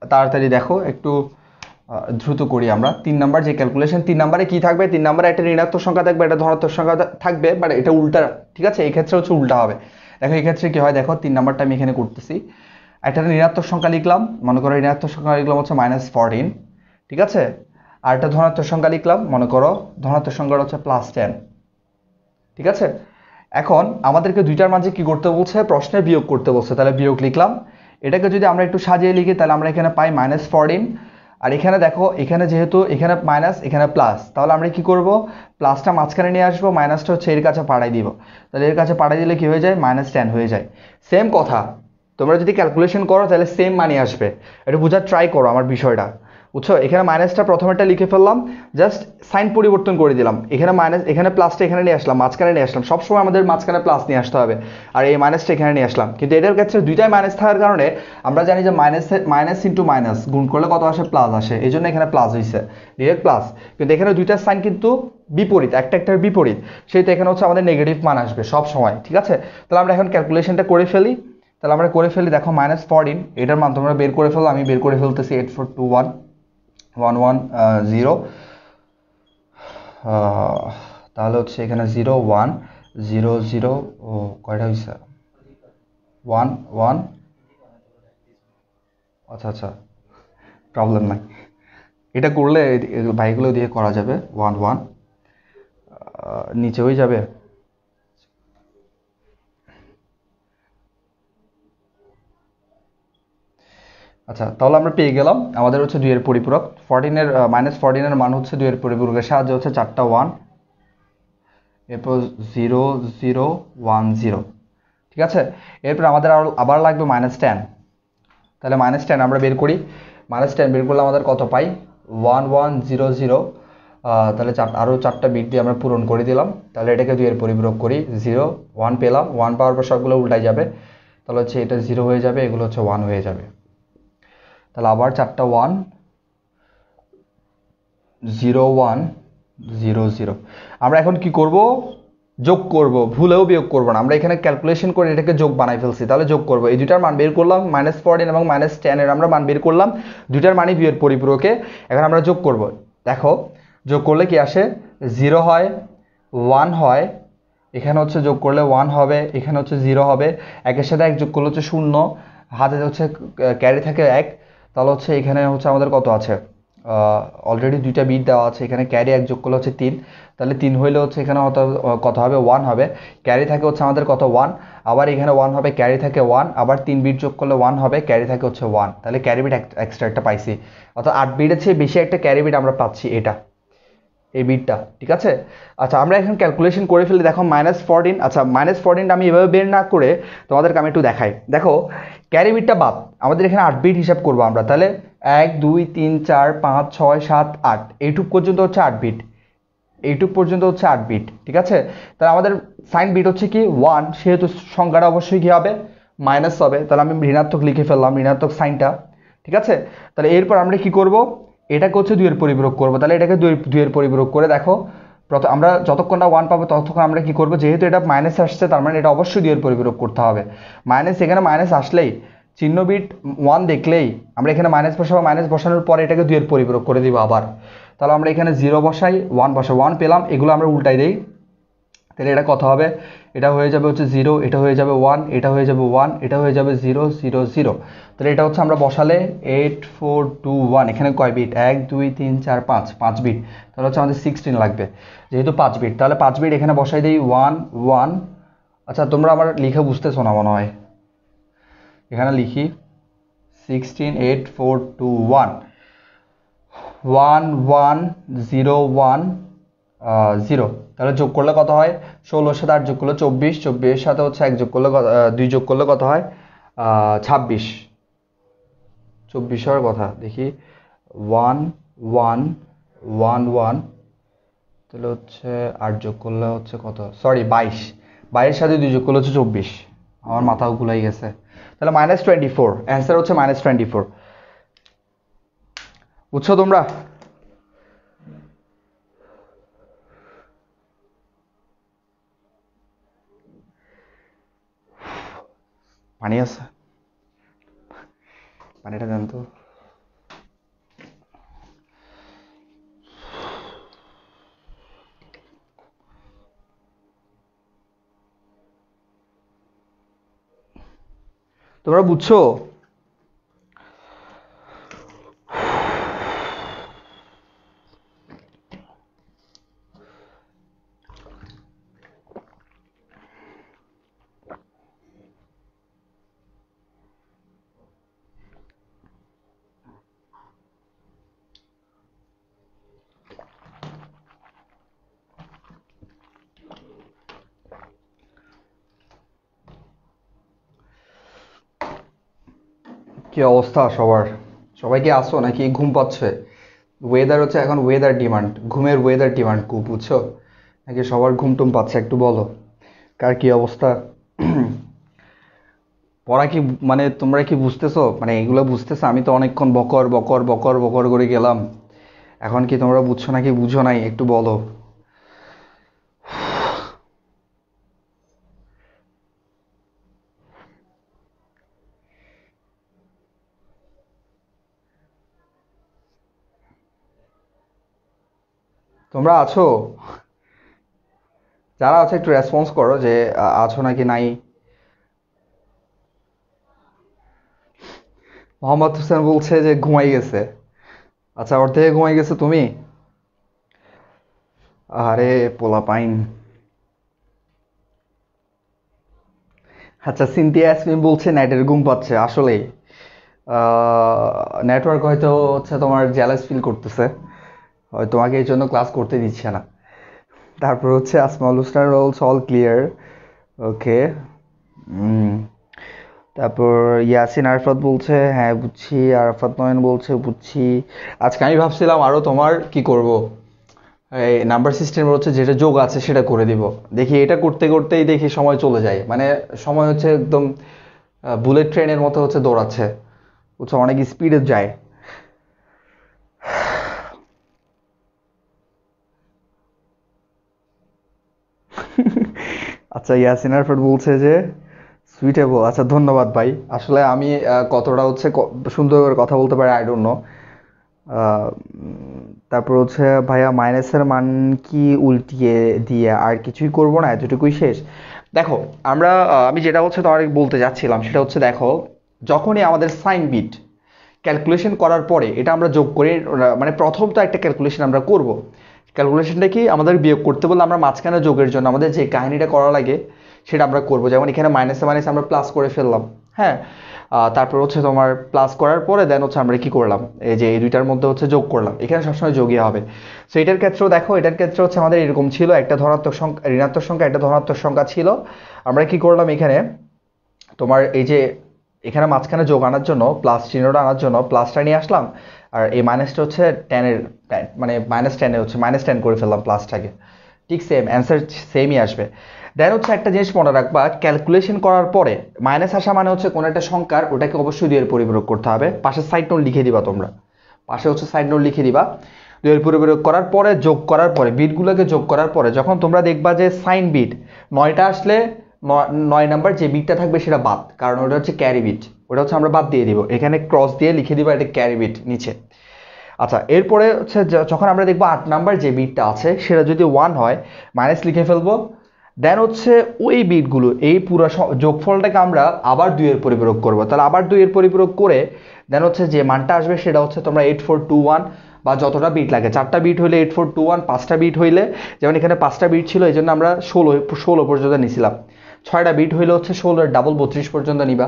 তাড়াতাড়ি দেখো একটু, দ্রুত করি আমরা। 3 নাম্বার যে ক্যালকুলেশন, 3 নাম্বারে কি থাকবে, 3 নাম্বারে একটা ঋণাত্মক সংখ্যা থাকবে, একটা ধনাত্মক সংখ্যা থাকবে, বাট এটা উল্টা, ঠিক আছে। এই ক্ষেত্রে হচ্ছে উল্টা হবে। দেখো এই ক্ষেত্রে কি হয়, দেখো 3 নাম্বারটা আমি এখানে করতেছি, একটা ঋণাত্মক সংখ্যা লিখলাম, মনে করো ঋণাত্মক সংখ্যা লিখলাম হচ্ছে -14, ঠিক আছে। আর একটা ধনাত্মক সংখ্যা লিখলাম, মনে করো ধনাত্মক সংখ্যাটা হচ্ছে +10, ঠিক আছে। এখন আমাদেরকে দুইটার মাঝে কি করতে বলছে, প্রশ্নে বিয়োগ করতে বলছে, তাহলে বিয়োগ লিখলাম। এটাকে যদি আমরা একটু সাজিয়ে লিখি, তাহলে আমরা এখানে পাই -14, আর এখানে দেখো, এখানে যেহেতু এখানে মাইনাস এখানে প্লাস, তাহলে আমরা কি করব, প্লাসটা মাঝখানে নিয়ে আসবো, মাইনাসটা হচ্ছে এর কাছে পাঠাই দিব। তাহলে এর কাছে পাঠাই দিলে কি হয়ে যায়, -10 হয়ে যায়। সেম কথা, তোমরা যদি ক্যালকুলেশন করো তাহলে সেম মানি আসবে। এটা বোঝার ট্রাই করো আমার বিষয়টা, বুঝছো। এখানে মাইনাসটা প্রথমেটা লিখে ফেললাম, জাস্ট সাইন পরিবর্তন করে দিলাম, এখানে মাইনাস, এখানে প্লাসটা এখানে নিয়ে আসলাম, মাঝখানে নিয়ে আসলাম। সবসময় আমাদের মাঝখানে প্লাস নিয়ে আসতে হবে, আর এই মাইনাসটা এখানে নিয়ে আসলাম। কিন্তু এটার ক্ষেত্রে দুইটাই মাইনাস থাকার কারণে আমরা জানি যে মাইনাস ইন্টু মাইনাস গুণ করলে কত আসে, প্লাস আসে, এই জন্য এখানে প্লাস হয়েছে, ডিরেক্ট প্লাস। কিন্তু এখানে দুইটার সাইন কিন্তু বিপরীত, একটা একটার বিপরীত, সেহেতু এখানে হচ্ছে আমাদের নেগেটিভ মান আসবে সব সময়, ঠিক আছে। তাহলে আমরা এখন ক্যালকুলেশনটা করে ফেলি, তাহলে আমরা করে ফেলি। দেখো -14, এটার মান তোমরা বের করে ফেলো, আমি বের করে ফেলতেছি, 8421 তাহলে হচ্ছে এখানে 0 1 0 0, ও কয়টা হয়েছে, 1 1, আচ্ছা আচ্ছা, প্রবলেম নাই, এটা করলে ভাইগুলো দিয়ে করা যাবে। 1 1 নিচে হয়ে যাবে। আচ্ছা, তাহলে আমরা পেয়ে গেলাম আমাদের হচ্ছে 2 এর পরিপূরক। 14 এর -14 এর মান হচ্ছে 2 এর পরিপূরকের সাহায্যে হচ্ছে 4টা 1, এরপর 0 0 1 0, ঠিক আছে। এরপর আমাদের আবার লাগবে -10, তাহলে -10 আমরা বের করি। -10 বের করলে আমাদের কত পাই, 1 1 0 0, তাহলে আরও 4টা বিট দিয়ে আমরা পূরণ করে দিলাম। তাহলে এটাকে 2 এর পরিপূরক করি, 0 1 পেলাম, 1 পাওয়ার পর সবগুলো উল্টাই যাবে, তাহলে হচ্ছে এটা 0 হয়ে যাবে, এগুলো হচ্ছে 1 হয়ে যাবে। তাহলে আবার 4টা 1 0 1 0 0। আমরা এখন কি করব, যোগ করব, ভুলেও বিয়োগ করব না। আমরা এখানে ক্যালকুলেশন করে এটাকে যোগ বানাই ফেলছি, তাহলে যোগ করব। এই দুইটার মান বের করলাম, -14 এবং -10 এর আমরা মান বের করলাম, দুইটার মানই 2 এর পরিপূরকে। এখন আমরা যোগ করব। দেখো যোগ করলে কি আসে, 0 হয়, 1 হয়, এখানে হচ্ছে যোগ করলে 1 হবে, এখানে হচ্ছে 0 হবে, একের সাথে 1 যোগ করলে হচ্ছে 0, হাতে হচ্ছে ক্যারি থাকে 1, তাহলে হচ্ছে এখানে হচ্ছে আমাদের কত আছে, অলরেডি দুইটা বিট দেওয়া আছে, এখানে ক্যারি 1 যোগ করলে হচ্ছে 3, তাহলে 3 হইলে হচ্ছে এখানে কত হবে, 1 হবে। ক্যারি থাকে হচ্ছে আমাদের কত, 1, আবার এখানে 1 হবে, ক্যারি থাকে 1, আবার 3 বিট যোগ করলে 1 হবে, ক্যারি থাকে হচ্ছে 1, তাহলে ক্যারি বিট এক্সট্রা একটা পাইছি। অর্থাৎ 8 বিটের চেয়ে বেশি একটা ক্যারি বিট আমরা পাচ্ছি, এটা এই বিটটা, ঠিক আছে। আচ্ছা, আমরা এখন ক্যালকুলেশন করে ফেলি। দেখো -14, আচ্ছা -14টা আমি এভাবে বের না করে তোমাদেরকে আমি একটু দেখাই। দেখো ক্যারি বিটটা বাদ, আমাদের এখানে 8 বিট হিসাব করবো আমরা, তাহলে 1 2 3 4 5 6 7 8, এইটুক পর্যন্ত হচ্ছে 8 বিট, এইটুক পর্যন্ত হচ্ছে 8 বিট, ঠিক আছে। তাহলে আমাদের সাইন বিট হচ্ছে কি 1, সেহেতু সংখ্যাটা অবশ্যই কি হবে, মাইনাস হবে, তাহলে আমি ঋণাত্মক লিখে ফেললাম, ঋণাত্মক সাইনটা। ঠিক আছে, তাহলে এরপর আমরা কি করব, এটাকে হচ্ছে 2 এর পরিপূরক করব। তাহলে এটাকে 2 এর পরিপূরক করে দেখো, প্রথম আমরা যতক্ষণ না 1 পাবো ততক্ষণ আমরা কি করব, যেহেতু এটা মাইনাস আসছে তার মানে এটা অবশ্যই 2 এর পরিপূরক করতে হবে। মাইনাস, এখানে মাইনাস আসলেই চিহ্ন বিট 1 দেখলেই আমরা এখানে মাইনাস বসাবো, মাইনাস বসানোর পরে এটাকে 2 এর পরিপূরক করে দিব আবার। তাহলে আমরা এখানে 0 বসাই, 1 বসাই, 1 পেলাম, এগুলো আমরা উল্টাই দেই। তাহলে এটা কত হবে, এটা হয়ে যাবে হচ্ছে 0, এটা হয়ে যাবে 1, এটা হয়ে যাবে 1, এটা হয়ে যাবে 0 0 0। তাহলে এটা হচ্ছে আমরা বসালে 8 4 2 1, এখানে কয় বিট, 1 2 3 4 5, 5 বিট। তাহলে হচ্ছে আমাদের 16 লাগবে, যেহেতু 5 বিট। তাহলে 5 বিট এখানে বসাই দিই 1 1। আচ্ছা তোমরা আমার লিখে বুঝতেছো না মনে হয়, এখানে লিখি 16 8 4 2 1 1 1 0 1 0। তাহলে যোগ করলে কত হয়, 16 সাথে 8 যোগ করলে 24, 24 সাথে হচ্ছে 1 যোগ করলে 2 যোগ করলে কত হয়, 26। 24 হওয়ার কথা, দেখি 1 1 1 1, তাহলে হচ্ছে 8 যোগ করলে হচ্ছে কত, সরি 22, 22 সাথে 2 যোগ করলে হচ্ছে 24। আমার মাথাও গুলাই গেছে। তাহলে -24, অ্যান্সার হচ্ছে -24। বুঝছো তোমরা? পানি আছে, পানিটা দেন তো। তোমরা বুঝছো? কি অবস্থা সবার? সবাই কি আসো নাকি ঘুম পাচ্ছে? ওয়েদার হচ্ছে এখন ওয়েদার ডিমান্ড, ঘুমের ওয়েদার ডিমান্ড খুব, বুঝছো? নাকি সবার ঘুম টুম পাচ্ছে, একটু বলো কার কি অবস্থা? পড়া কি মানে তোমরা কি বুঝতেছো, মানে এগুলো বুঝতেছো? আমি তো অনেকক্ষণ বকর বকর বকর বকর করে গেলাম, এখন কি তোমরা বুঝছো নাকি বুঝো নাই, একটু বলো। তোমরা আছো? যারা আছে একটু রেসপন্স করো যে আছো নাকি নাই। মোহাম্মদ হোসেন বলছে যে ঘুমাই গেছে। আচ্ছা, ওর থেকে ঘুমাই গেছে তুমি? আরে পোলাপাইন। আচ্ছা, সিনথিয়া ইয়াসমিন বলছে নাইটের ঘুম পাচ্ছে। আসলেই নেটওয়ার্ক হয়তো হচ্ছে তোমার জেলাস ফিল করতেছে, হয়তো তোমাকে এই জন্য ক্লাস করতে দিচ্ছে না। তারপর হচ্ছে Asmaul Hossain Rolle's all clear, ওকে। তারপর ইয়াসিন আরফাত বলছে হ্যাঁ বুঝছি, আরফাত নয়ন বলছে বুঝছি। আজকে আমি ভাবছিলাম আরও তোমার কি করব, এই নাম্বার সিস্টেমের হচ্ছে যেটা যোগ আছে সেটা করে দিব। দেখি এটা করতে করতেই দেখি সময় চলে যায়, মানে সময় হচ্ছে একদম বুলেট ট্রেনের মতো হচ্ছে দৌড়াচ্ছে, বুঝছো, অনেক স্পিডে যায়। আচ্ছা, ইয়াসিন আরফাত বলছে যে সুইটেবল। আচ্ছা ধন্যবাদ ভাই, আসলে আমি কতটা হচ্ছে সুন্দর করে কথা বলতে পারি আই ডোন্ট নো। তারপর হচ্ছে ভাইয়া মাইনাসের মান কি উল্টিয়ে দিয়ে আর কিছুই করব না, এতটুকুই শেষ? দেখো, আমরা আমি যেটা হচ্ছে তোমার বলতে যাচ্ছিলাম সেটা হচ্ছে দেখো, যখনই আমাদের সাইন বিট ক্যালকুলেশন করার পরে এটা আমরা যোগ করে, মানে প্রথম তো একটা ক্যালকুলেশন আমরা করব। ক্যালকুলেশনটা কি, আমাদের বিয়োগ করতে বললে আমরা মাঝখানে যোগের জন্য আমাদের যে কাহিনীটা করা লাগে সেটা আমরা করব। যেমন এখানে মাইনাসে মাইনাস আমরা প্লাস করে ফেললাম, হ্যাঁ। তারপর হচ্ছে তোমার প্লাস করার পরে দেন হচ্ছে আমরা কি করলাম, এই যে এই দুইটার মধ্যে হচ্ছে যোগ করলাম, এখানে সবসময় যোগই হবে। সো এটার ক্ষেত্রেও দেখো, এটার ক্ষেত্রে হচ্ছে আমাদের এরকম ছিল, একটা ধনাত্মক সংখ্যা, ঋণাত্মক সংখ্যা, একটা ধনাত্মক সংখ্যা ছিল। আমরা কি করলাম এখানে, তোমার এই যে এখানে মাঝখানে যোগ আনার জন্য প্লাস চিহ্নটা আনার জন্য প্লাসটা নিয়ে আসলাম, আর এই মাইনাসটা হচ্ছে টেনের, মানে -10 হচ্ছে -10 করে ফেললাম প্লাসটাকে। ঠিক সেম অ্যান্সার সেমই আসবে। দেন হচ্ছে একটা জিনিস মনে রাখবা, ক্যালকুলেশন করার পরে মাইনাস আসা মানে হচ্ছে কোনো একটা সংখ্যার ওটাকে অবশ্যই 2 এর পরিপূরক করতে হবে। পাশে সাইড নোট লিখে দিবা তোমরা, পাশে হচ্ছে সাইড নোট লিখে দিবা। 2 এর পরিপূরক করার পরে যোগ করার পরে বিটগুলোকে যোগ করার পরে যখন তোমরা দেখবা যে সাইন বিট 9টা আসলে 9 নাম্বার যে বিটটা থাকবে সেটা বাদ, কারণ ওটা হচ্ছে ক্যারি বিট, ওটা হচ্ছে আমরা বাদ দিয়ে দিব, এখানে ক্রস দিয়ে লিখে দিবা এটা ক্যারি বিট নিচে। আচ্ছা, এরপরে হচ্ছে যখন আমরা দেখবো 8 নাম্বার যে বিটটা আছে সেটা যদি 1 হয় মাইনাস লিখে ফেলবো। দেন হচ্ছে ওই বিটগুলো এই পুরো যোগফলটাকে আমরা আবার 2 এর পরিপূরক করব, তাহলে আবার 2 এর পরিপূরক করে দেন হচ্ছে যে মানটা আসবে সেটা হচ্ছে তোমরা 8421 বা যতটা বিট লাগে, 4টা বিট হইলে 8421, 5টা বিট হইলে যেমন এখানে 5টা বিট ছিল এই জন্য আমরা 16 পর্যন্ত নিছিলাম, 6টা বিট হইলে হচ্ছে 16 এর ডাবল 32 পর্যন্ত নিবা।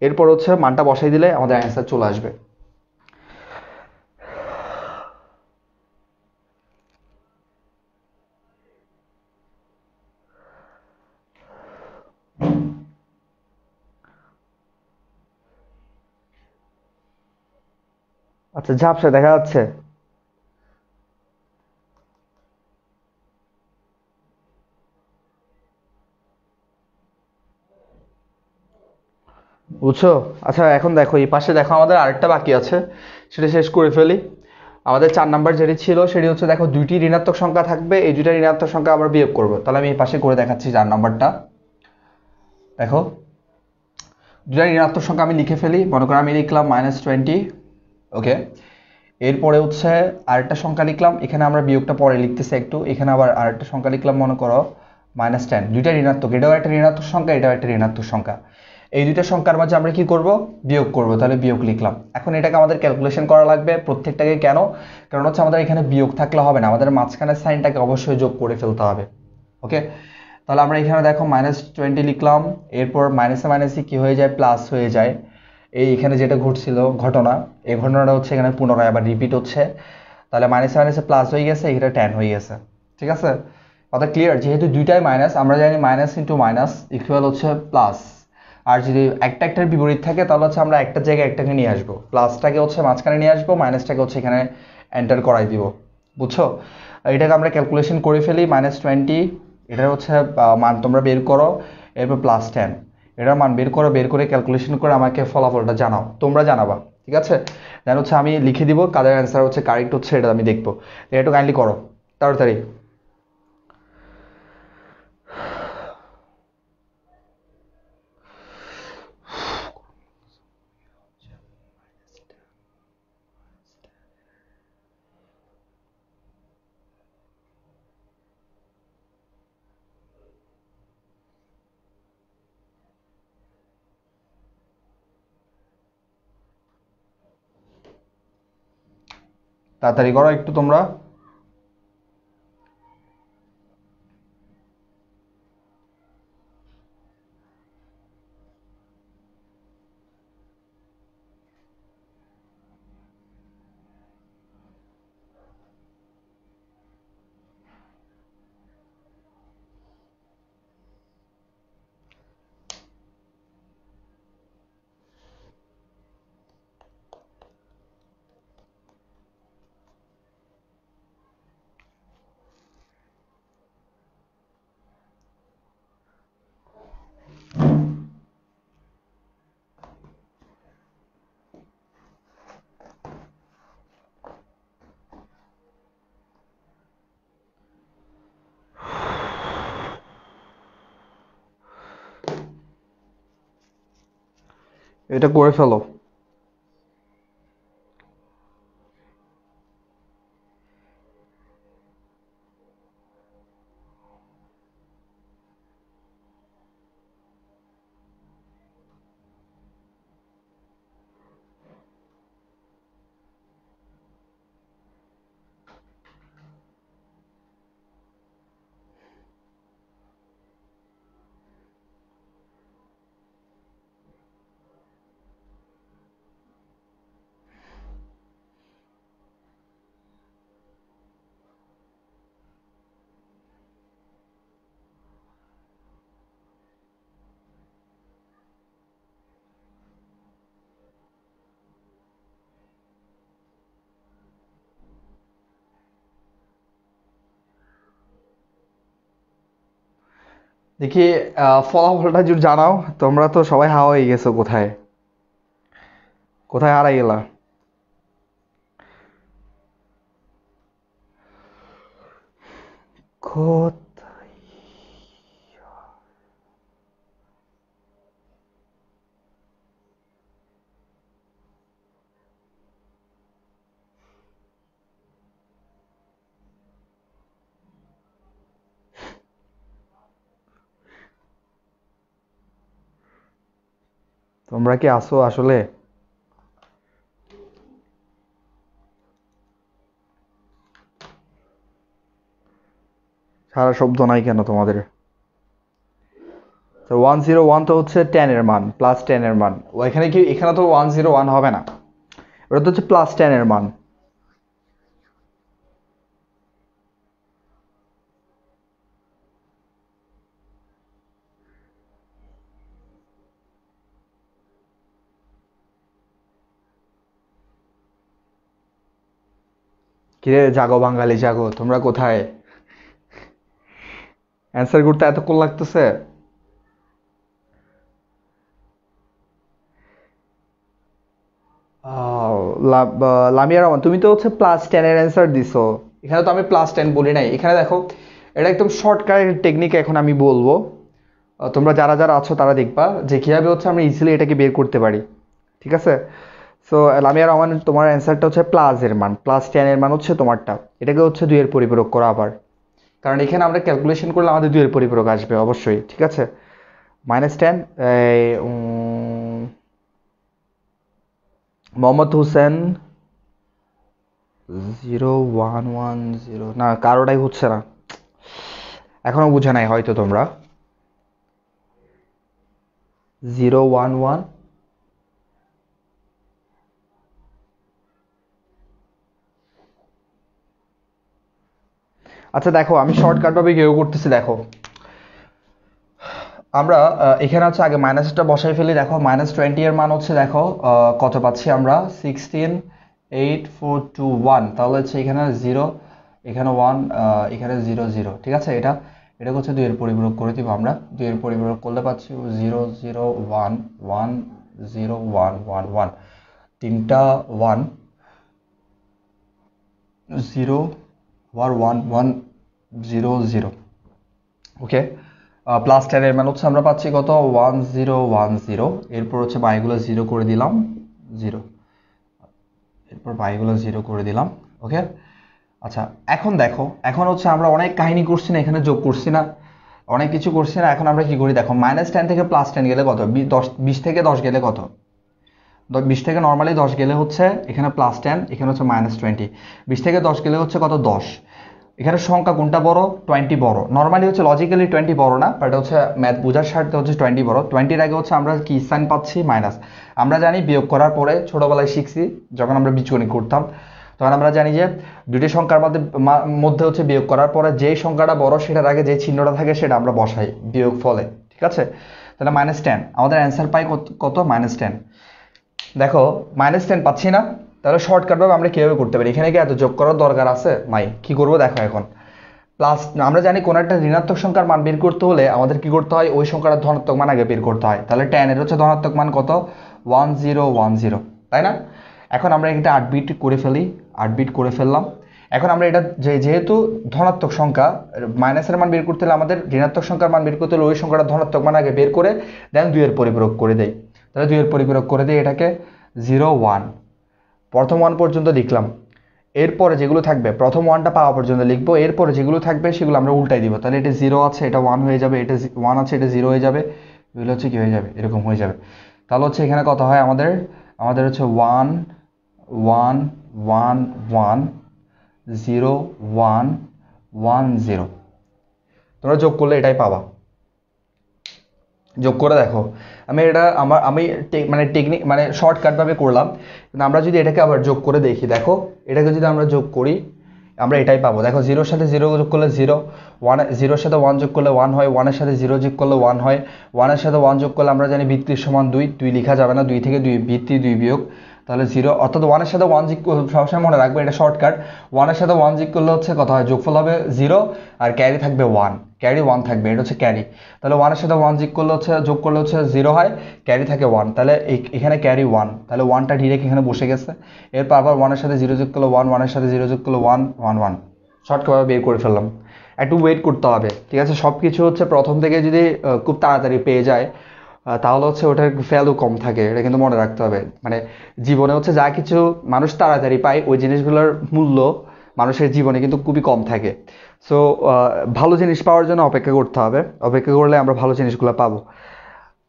এরপর হচ্ছে মানটা বসাই দিলে আমাদের অ্যান্সার চলে আসবে। আচ্ছা, ঝাপসা দেখা যাচ্ছে? বুঝছো? আচ্ছা, এখন দেখো এই পাশে দেখো আমাদের আরেকটা বাকি আছে, সেটা শেষ করে ফেলি। আমাদের 4 নাম্বার যেটি ছিল সেটি হচ্ছে দেখো 2টি ঋণাত্মক সংখ্যা থাকবে, এই 2টা ঋণাত্মক সংখ্যা আবার বিয়োগ করবো। তাহলে আমি এই পাশে করে দেখাচ্ছি 4 নাম্বারটা। দেখো 2টা ঋণাত্মক সংখ্যা আমি লিখে ফেলি, মনে করো আমি লিখলাম -20, ওকে। এরপরে হচ্ছে আরেকটা সংখ্যা লিখলাম, এখানে আমরা বিয়োগটা পরে লিখতেছি একটু, এখানে আবার আরেকটা সংখ্যা লিখলাম মনে করো -10, 2টা ঋণাত্মক, এটাও একটা ঋণাত্মক সংখ্যা, এটাও একটা ঋণাত্মক সংখ্যা। এই 2টা সংখ্যার মাঝে আমরা কি করব, বিয়োগ করব, তাহলে বিয়োগ লিখলাম। এখন এটাকে আমাদের ক্যালকুলেশন করা লাগবে প্রত্যেকটাকে, কেন? কারণ হচ্ছে আমাদের এখানে বিয়োগ থাকলে হবে না, আমাদের মাঝখানের সাইনটাকে অবশ্যই যোগ করে ফেলতে হবে, ওকে। তাহলে আমরা এখানে দেখো -20 লিখলাম, এরপর মাইনাসে মাইনাসে কি হয়ে যায়, প্লাস হয়ে যায়। এই এখানে যেটা ঘটছিল ঘটনা, এই ঘটনাটা হচ্ছে এখানে পুনরায় আবার রিপিট হচ্ছে, তাহলে মাইনাসে মাইনাসে প্লাস হয়ে গেছে, এটা 10 হয়ে গেছে, ঠিক আছে? কথা ক্লিয়ার? যেহেতু দুইটাই মাইনাস, আমরা জানি মাইনাস ইন্টু মাইনাস ইকুয়াল হচ্ছে প্লাস, আর যদি একটা একটার বিপরীত থাকে তাহলে হচ্ছে আমরা একটা জায়গায় একটাকে নিয়ে আসবো, প্লাসটাকে হচ্ছে মাঝখানে নিয়ে আসবো, মাইনাসটাকে হচ্ছে এখানে এন্টার করাই দিব, বুঝছো? এটাকে আমরা ক্যালকুলেশন করে ফেলি, -20, এটা হচ্ছে মান তোমরা বের করো, এরপর +10, এটার মান বের করো, বের করে ক্যালকুলেশন করে আমাকে ফলাফলটা জানাও, তোমরা জানাবা, ঠিক আছে? দেন হচ্ছে আমি লিখে দিব কাদের অ্যান্সার হচ্ছে কারেক্ট হচ্ছে, এটা আমি দেখবো। এটা একটু কাইন্ডলি করো তাড়াতাড়ি। তাড়াতাড়ি করো একটু তোমরা। এটা করে ফেলো। দেখি ফলাফলটা যদি জানাও। তোমরা তো সবাই হাওয়া হয়ে গেছো, কোথায় কোথায় হারাই গেলা? কোথায়? তোমরা কি আসো আসলে? সারা শব্দ নাই কেন তোমাদের? 101 তো হচ্ছে 10 এর মান, প্লাস 10 এর মান। এখানে কি, এখানে তো 101 হবে না, ওটা তো হচ্ছে প্লাস 10 এর মান। কিরে জাগো বাঙালি জাগো, তোমরা কোথায়? অ্যান্সার করতে এতক্ষণ লাগতেছে? আহ, লামিয়া রহমান, তুমি তো হচ্ছে প্লাস 10 এর অ্যান্সার দিছো। এখানে তো আমি প্লাস 10 বলি নাই। এখানে দেখো, এটা একদম শর্টকাটের টেকনিক এখন আমি বলবো। তোমরা যারা যারা আছো তারা দেখবা যে কিভাবে হচ্ছে আমরা ইজিলি এটাকে বের করতে পারি। ঠিক আছে? সো লামিয়া রহমান, তোমার অ্যান্সারটা হচ্ছে প্লাস এর মান, প্লাস 10 এর মান হচ্ছে তোমারটা। এটাকে হচ্ছে 2 এর পরিপূরক করা আবার, কারণ এখানে আমরা ক্যালকুলেশন করলে আমাদের 2 এর পরিপূরক আসবে অবশ্যই। ঠিক আছে? -10, মোহাম্মদ হোসেন 0110, না কারোটাই হচ্ছে না, এখনো বুঝে নাই হয়তো তোমরা। 011, আচ্ছা দেখো আমি শর্টকাট ভাবে কেউ করতেছি। দেখো আমরা এখানে হচ্ছে আগে মাইনাসটা বসাই ফেলি। দেখো -20 এর মান হচ্ছে, দেখো কত পাচ্ছি আমরা, 168421। তাহলে হচ্ছে এখানে 0, এখানে 1, এখানে 0 0। ঠিক আছে? এটা এটাকে হচ্ছে 2 এর পরিপূরক করে দিব আমরা। 2 এর পরিপূরক করলে পাচ্ছি 0 0 1 1 0 1 1 1, তিনটা 1, 0 1 1 0 0। ওকে, প্লাস 10 এর মান হচ্ছে আমরা পাচ্ছি কত, 1010। এরপর হচ্ছে বাইগুলো 0 করে দিলাম, 0। এরপর বাইগুলো 0 করে দিলাম। ওকে, আচ্ছা এখন দেখো, এখন হচ্ছে আমরা অনেক কাহিনী করছি না, এখানে যোগ করছি না, অনেক কিছু করছি না। এখন আমরা কি করি দেখো, -10 থেকে +10 গেলে কত, 20 থেকে 10 গেলে কত, 20 থেকে নর্মালি 10 গেলে হচ্ছে এখানে +10, এখানে হচ্ছে -20। 20 থেকে 10 গেলে হচ্ছে কত, 10। এখানে সংখ্যা কোনটা বড়, 20 বড়। নর্মালি হচ্ছে লজিক্যালি 20 বড় না, বাট হচ্ছে ম্যাথ বোঝার স্বার্থে হচ্ছে 20 বড়। 20 এর আগে হচ্ছে আমরা কি সাইন পাচ্ছি, মাইনাস। আমরা জানি বিয়োগ করার পরে, ছোটবেলায় শিখছি যখন আমরা বীজগণিত করতাম, তখন আমরা জানি যে দুটি সংখ্যার মধ্যে মধ্যে হচ্ছে বিয়োগ করার পরে যেই সংখ্যাটা বড় সেটার আগে যে চিহ্নটা থাকে সেটা আমরা বসাই বিয়োগ ফলে। ঠিক আছে? তাহলে -10, আমাদের অ্যান্সার পাই কত, -10। দেখো -10 পাচ্ছি না, তাহলে শর্টকাট ভাবে আমরা কিভাবে করতে পারি? এখানে কি এত যোগ করার দরকার আছে? নাই। কি করবো দেখো, এখন প্লাস, আমরা জানি কোন একটা ঋণাত্মক সংখ্যার মান বের করতে হলে আমাদের কি করতে হয়, ওই সংখ্যাটার ধনাত্মক মান আগে বের করতে হয়। তাহলে 10 এর হচ্ছে ধনাত্মক মান কত, 1010, তাই না? এখন আমরা এটা 8 বিট করে ফেলি, 8 বিট করে ফেললাম। এখন আমরা এটা যেহেতু ধনাত্মক সংখ্যা, মাইনাসের মান বের করতে হলে আমাদের ঋণাত্মক সংখ্যার মান বের করতে হলে ওই সংখ্যাটা ধনাত্মক মান আগে বের করে দেন 2 এর পরিপূরক করে দেই। তাহলে 2 এর পরিপূরক করে দিই এটাকে 0 1, প্রথম 1 পর্যন্ত লিখলাম। এরপরে যেগুলো থাকবে প্রথম 1টা পাওয়া পর্যন্ত লিখবো, এরপরে যেগুলো থাকবে সেগুলো আমরা উল্টাই দিব। তাহলে এটা 0 আছে, এটা 1 হয়ে যাবে, এটা 1 আছে, এটা 0 হয়ে যাবে, এগুলো হচ্ছে কি হয়ে যাবে, এরকম হয়ে যাবে। তাহলে হচ্ছে এখানে কত হয় আমাদের, আমাদের হচ্ছে 1 1 1 1 0 1 1 0। তোমরা যোগ করলে এটাই পাবা। যোগ করে দেখো, আমি এটা আমি মানে টেকনিক মানে শর্টকাট ভাবে করলাম, কিন্তু আমরা যদি এটাকে আবার যোগ করে দেখি, দেখো এটাকে যদি আমরা যোগ করি আমরা এটাই পাবো। দেখো 0-র সাথে 0 যোগ করলে 0, 0-র সাথে 1 যোগ করলে 1 হয়, 1-এর সাথে 0 যোগ করলে 1 হয়, 1-এর সাথে 1 যোগ করলে আমরা জানি ভিত্তির সমান 2, 2 লেখা যাবে না, 2 থেকে 2 ভিত্তি 2 বিয়োগ তাহলে 0 অর্থাৎ 1 এর সাথে 1 যোগ সবসময় মনে রাখবে, এটা শর্টকাট। 1 এর সাথে 1 যোগ করলে হচ্ছে কত হয়, যোগফল হবে 0 আর ক্যারি থাকবে 1, ক্যারি 1 থাকবে, এটা হচ্ছে ক্যারি। তাহলে 1 এর সাথে 1 যোগ করলে হচ্ছে 0 হয়, ক্যারি থাকে 1, তাহলে এখানে ক্যারি 1, তাহলে 1টা ডিরেক্ট এখানে বসে গেছে। এরপর আবার 1 এর সাথে 0 যোগ করলে 1, 1 এর সাথে 0 যোগ করলে 1, 1, 1, শর্টকাটভাবে বের করে ফেললাম। একটু ওয়েট করতে হবে, ঠিক আছে? সব কিছু হচ্ছে প্রথম থেকে যদি খুব তাড়াতাড়ি পেয়ে যায় তাহলে হচ্ছে ওটার ভ্যালু কম থাকে, এটা কিন্তু মনে রাখতে হবে। মানে জীবনে হচ্ছে যা কিছু মানুষ তাড়াতাড়ি পায় ওই জিনিসগুলোর মূল্য মানুষের জীবনে কিন্তু খুবই কম থাকে। সো ভালো জিনিস পাওয়ার জন্য অপেক্ষা করতে হবে, অপেক্ষা করলে আমরা ভালো জিনিসগুলো পাবো,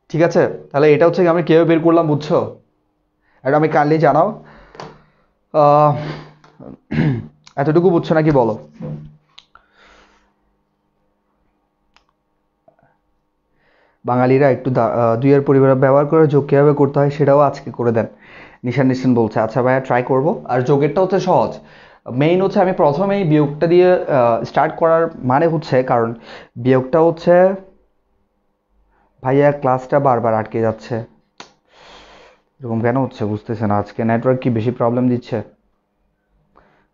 ঠিক আছে? তাহলে এটা হচ্ছে আমি কীভাবে বের করলাম, বুঝছো? এটা আমি কাইন্ডলি জানাও। এতটুকু বুঝছো নাকি বলো? বাঙালিরা একটু দুইয়ের পরিবার ব্যবহার করে যোগ কীভাবে করতে হয় সেটাও আজকে করে দেন, নিশান বলছে। আচ্ছা ভাইয়া ট্রাই করব। আর যোগেরটা হচ্ছে সহজ, মেইন হচ্ছে আমি প্রথমেই বিয়োগটা দিয়ে স্টার্ট করার মানে হচ্ছে, কারণ বিয়োগটা হচ্ছে, ভাইয়া ক্লাসটা বারবার আটকে যাচ্ছে, এরকম কেন হচ্ছে বুঝতেছে না, আজকে নেটওয়ার্ক কি বেশি প্রবলেম দিচ্ছে?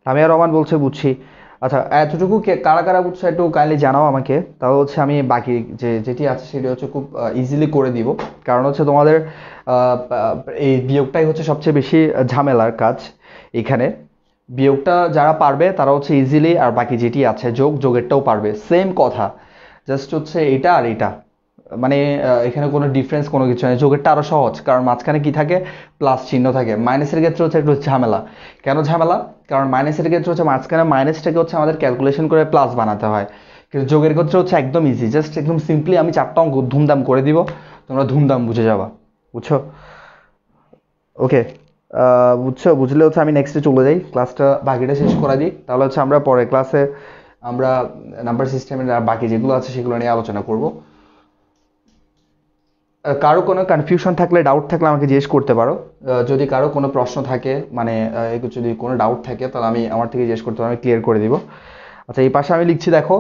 আমি আর রহমান বলছে বুঝছি। আচ্ছা এতটুকু কারা কারা বুঝছো একটু কাইন্ডলি জানাও আমাকে, তাহলে হচ্ছে আমি বাকি যেটি আছে সেটি হচ্ছে খুব ইজিলি করে দিব। কারণ হচ্ছে তোমাদের এই বিয়োগটাই হচ্ছে সবচেয়ে বেশি ঝামেলার কাজ এখানে। বিয়োগটা যারা পারবে তারা হচ্ছে ইজিলি, আর বাকি যেটি আছে যোগেরটাও পারবে, সেম কথা, জাস্ট হচ্ছে এটা আর এটা, মানে এখানে কোনো ডিফারেন্স কোনো কিছু নেই। যোগেরটা আরও সহজ, কারণ মাঝখানে কি থাকে, প্লাস চিহ্ন থাকে। মাইনাসের ক্ষেত্রে হচ্ছে একটু ঝামেলা। কেন ঝামেলা? কারণ মাইনাসের ক্ষেত্রে হচ্ছে মাঝখানে মাইনাসটাকে হচ্ছে আমাদের ক্যালকুলেশন করে প্লাস বানাতে হয়, কিন্তু যোগের ক্ষেত্রে হচ্ছে একদম ইজি, জাস্ট একদম সিম্পলি আমি 4টা অঙ্ক ধুমধাম করে দিব, তোমরা ধুমধাম বুঝে যাবা, বুঝছো? ওকে, বুঝলে হচ্ছে আমি নেক্সটে চলে যাই, ক্লাসটা বাকিটা শেষ করে দিই, তাহলে হচ্ছে আমরা পরের ক্লাসে আমরা নাম্বার সিস্টেমের বাকি যেগুলো আছে সেগুলো নিয়ে আলোচনা করব। কারো কোনো কনফিউশন থাকলে, ডাউট থাকলে আমাকে জিজ্ঞেস করতে পারো। যদি কারো কোনো প্রশ্ন থাকে, মানে যদি কোনো ডাউট থাকে তাহলে আমি আমার থেকে জিজ্ঞেস করতে পারো, আমি ক্লিয়ার করে দিব। আচ্ছা এই পাশে আমি লিখছি, দেখো,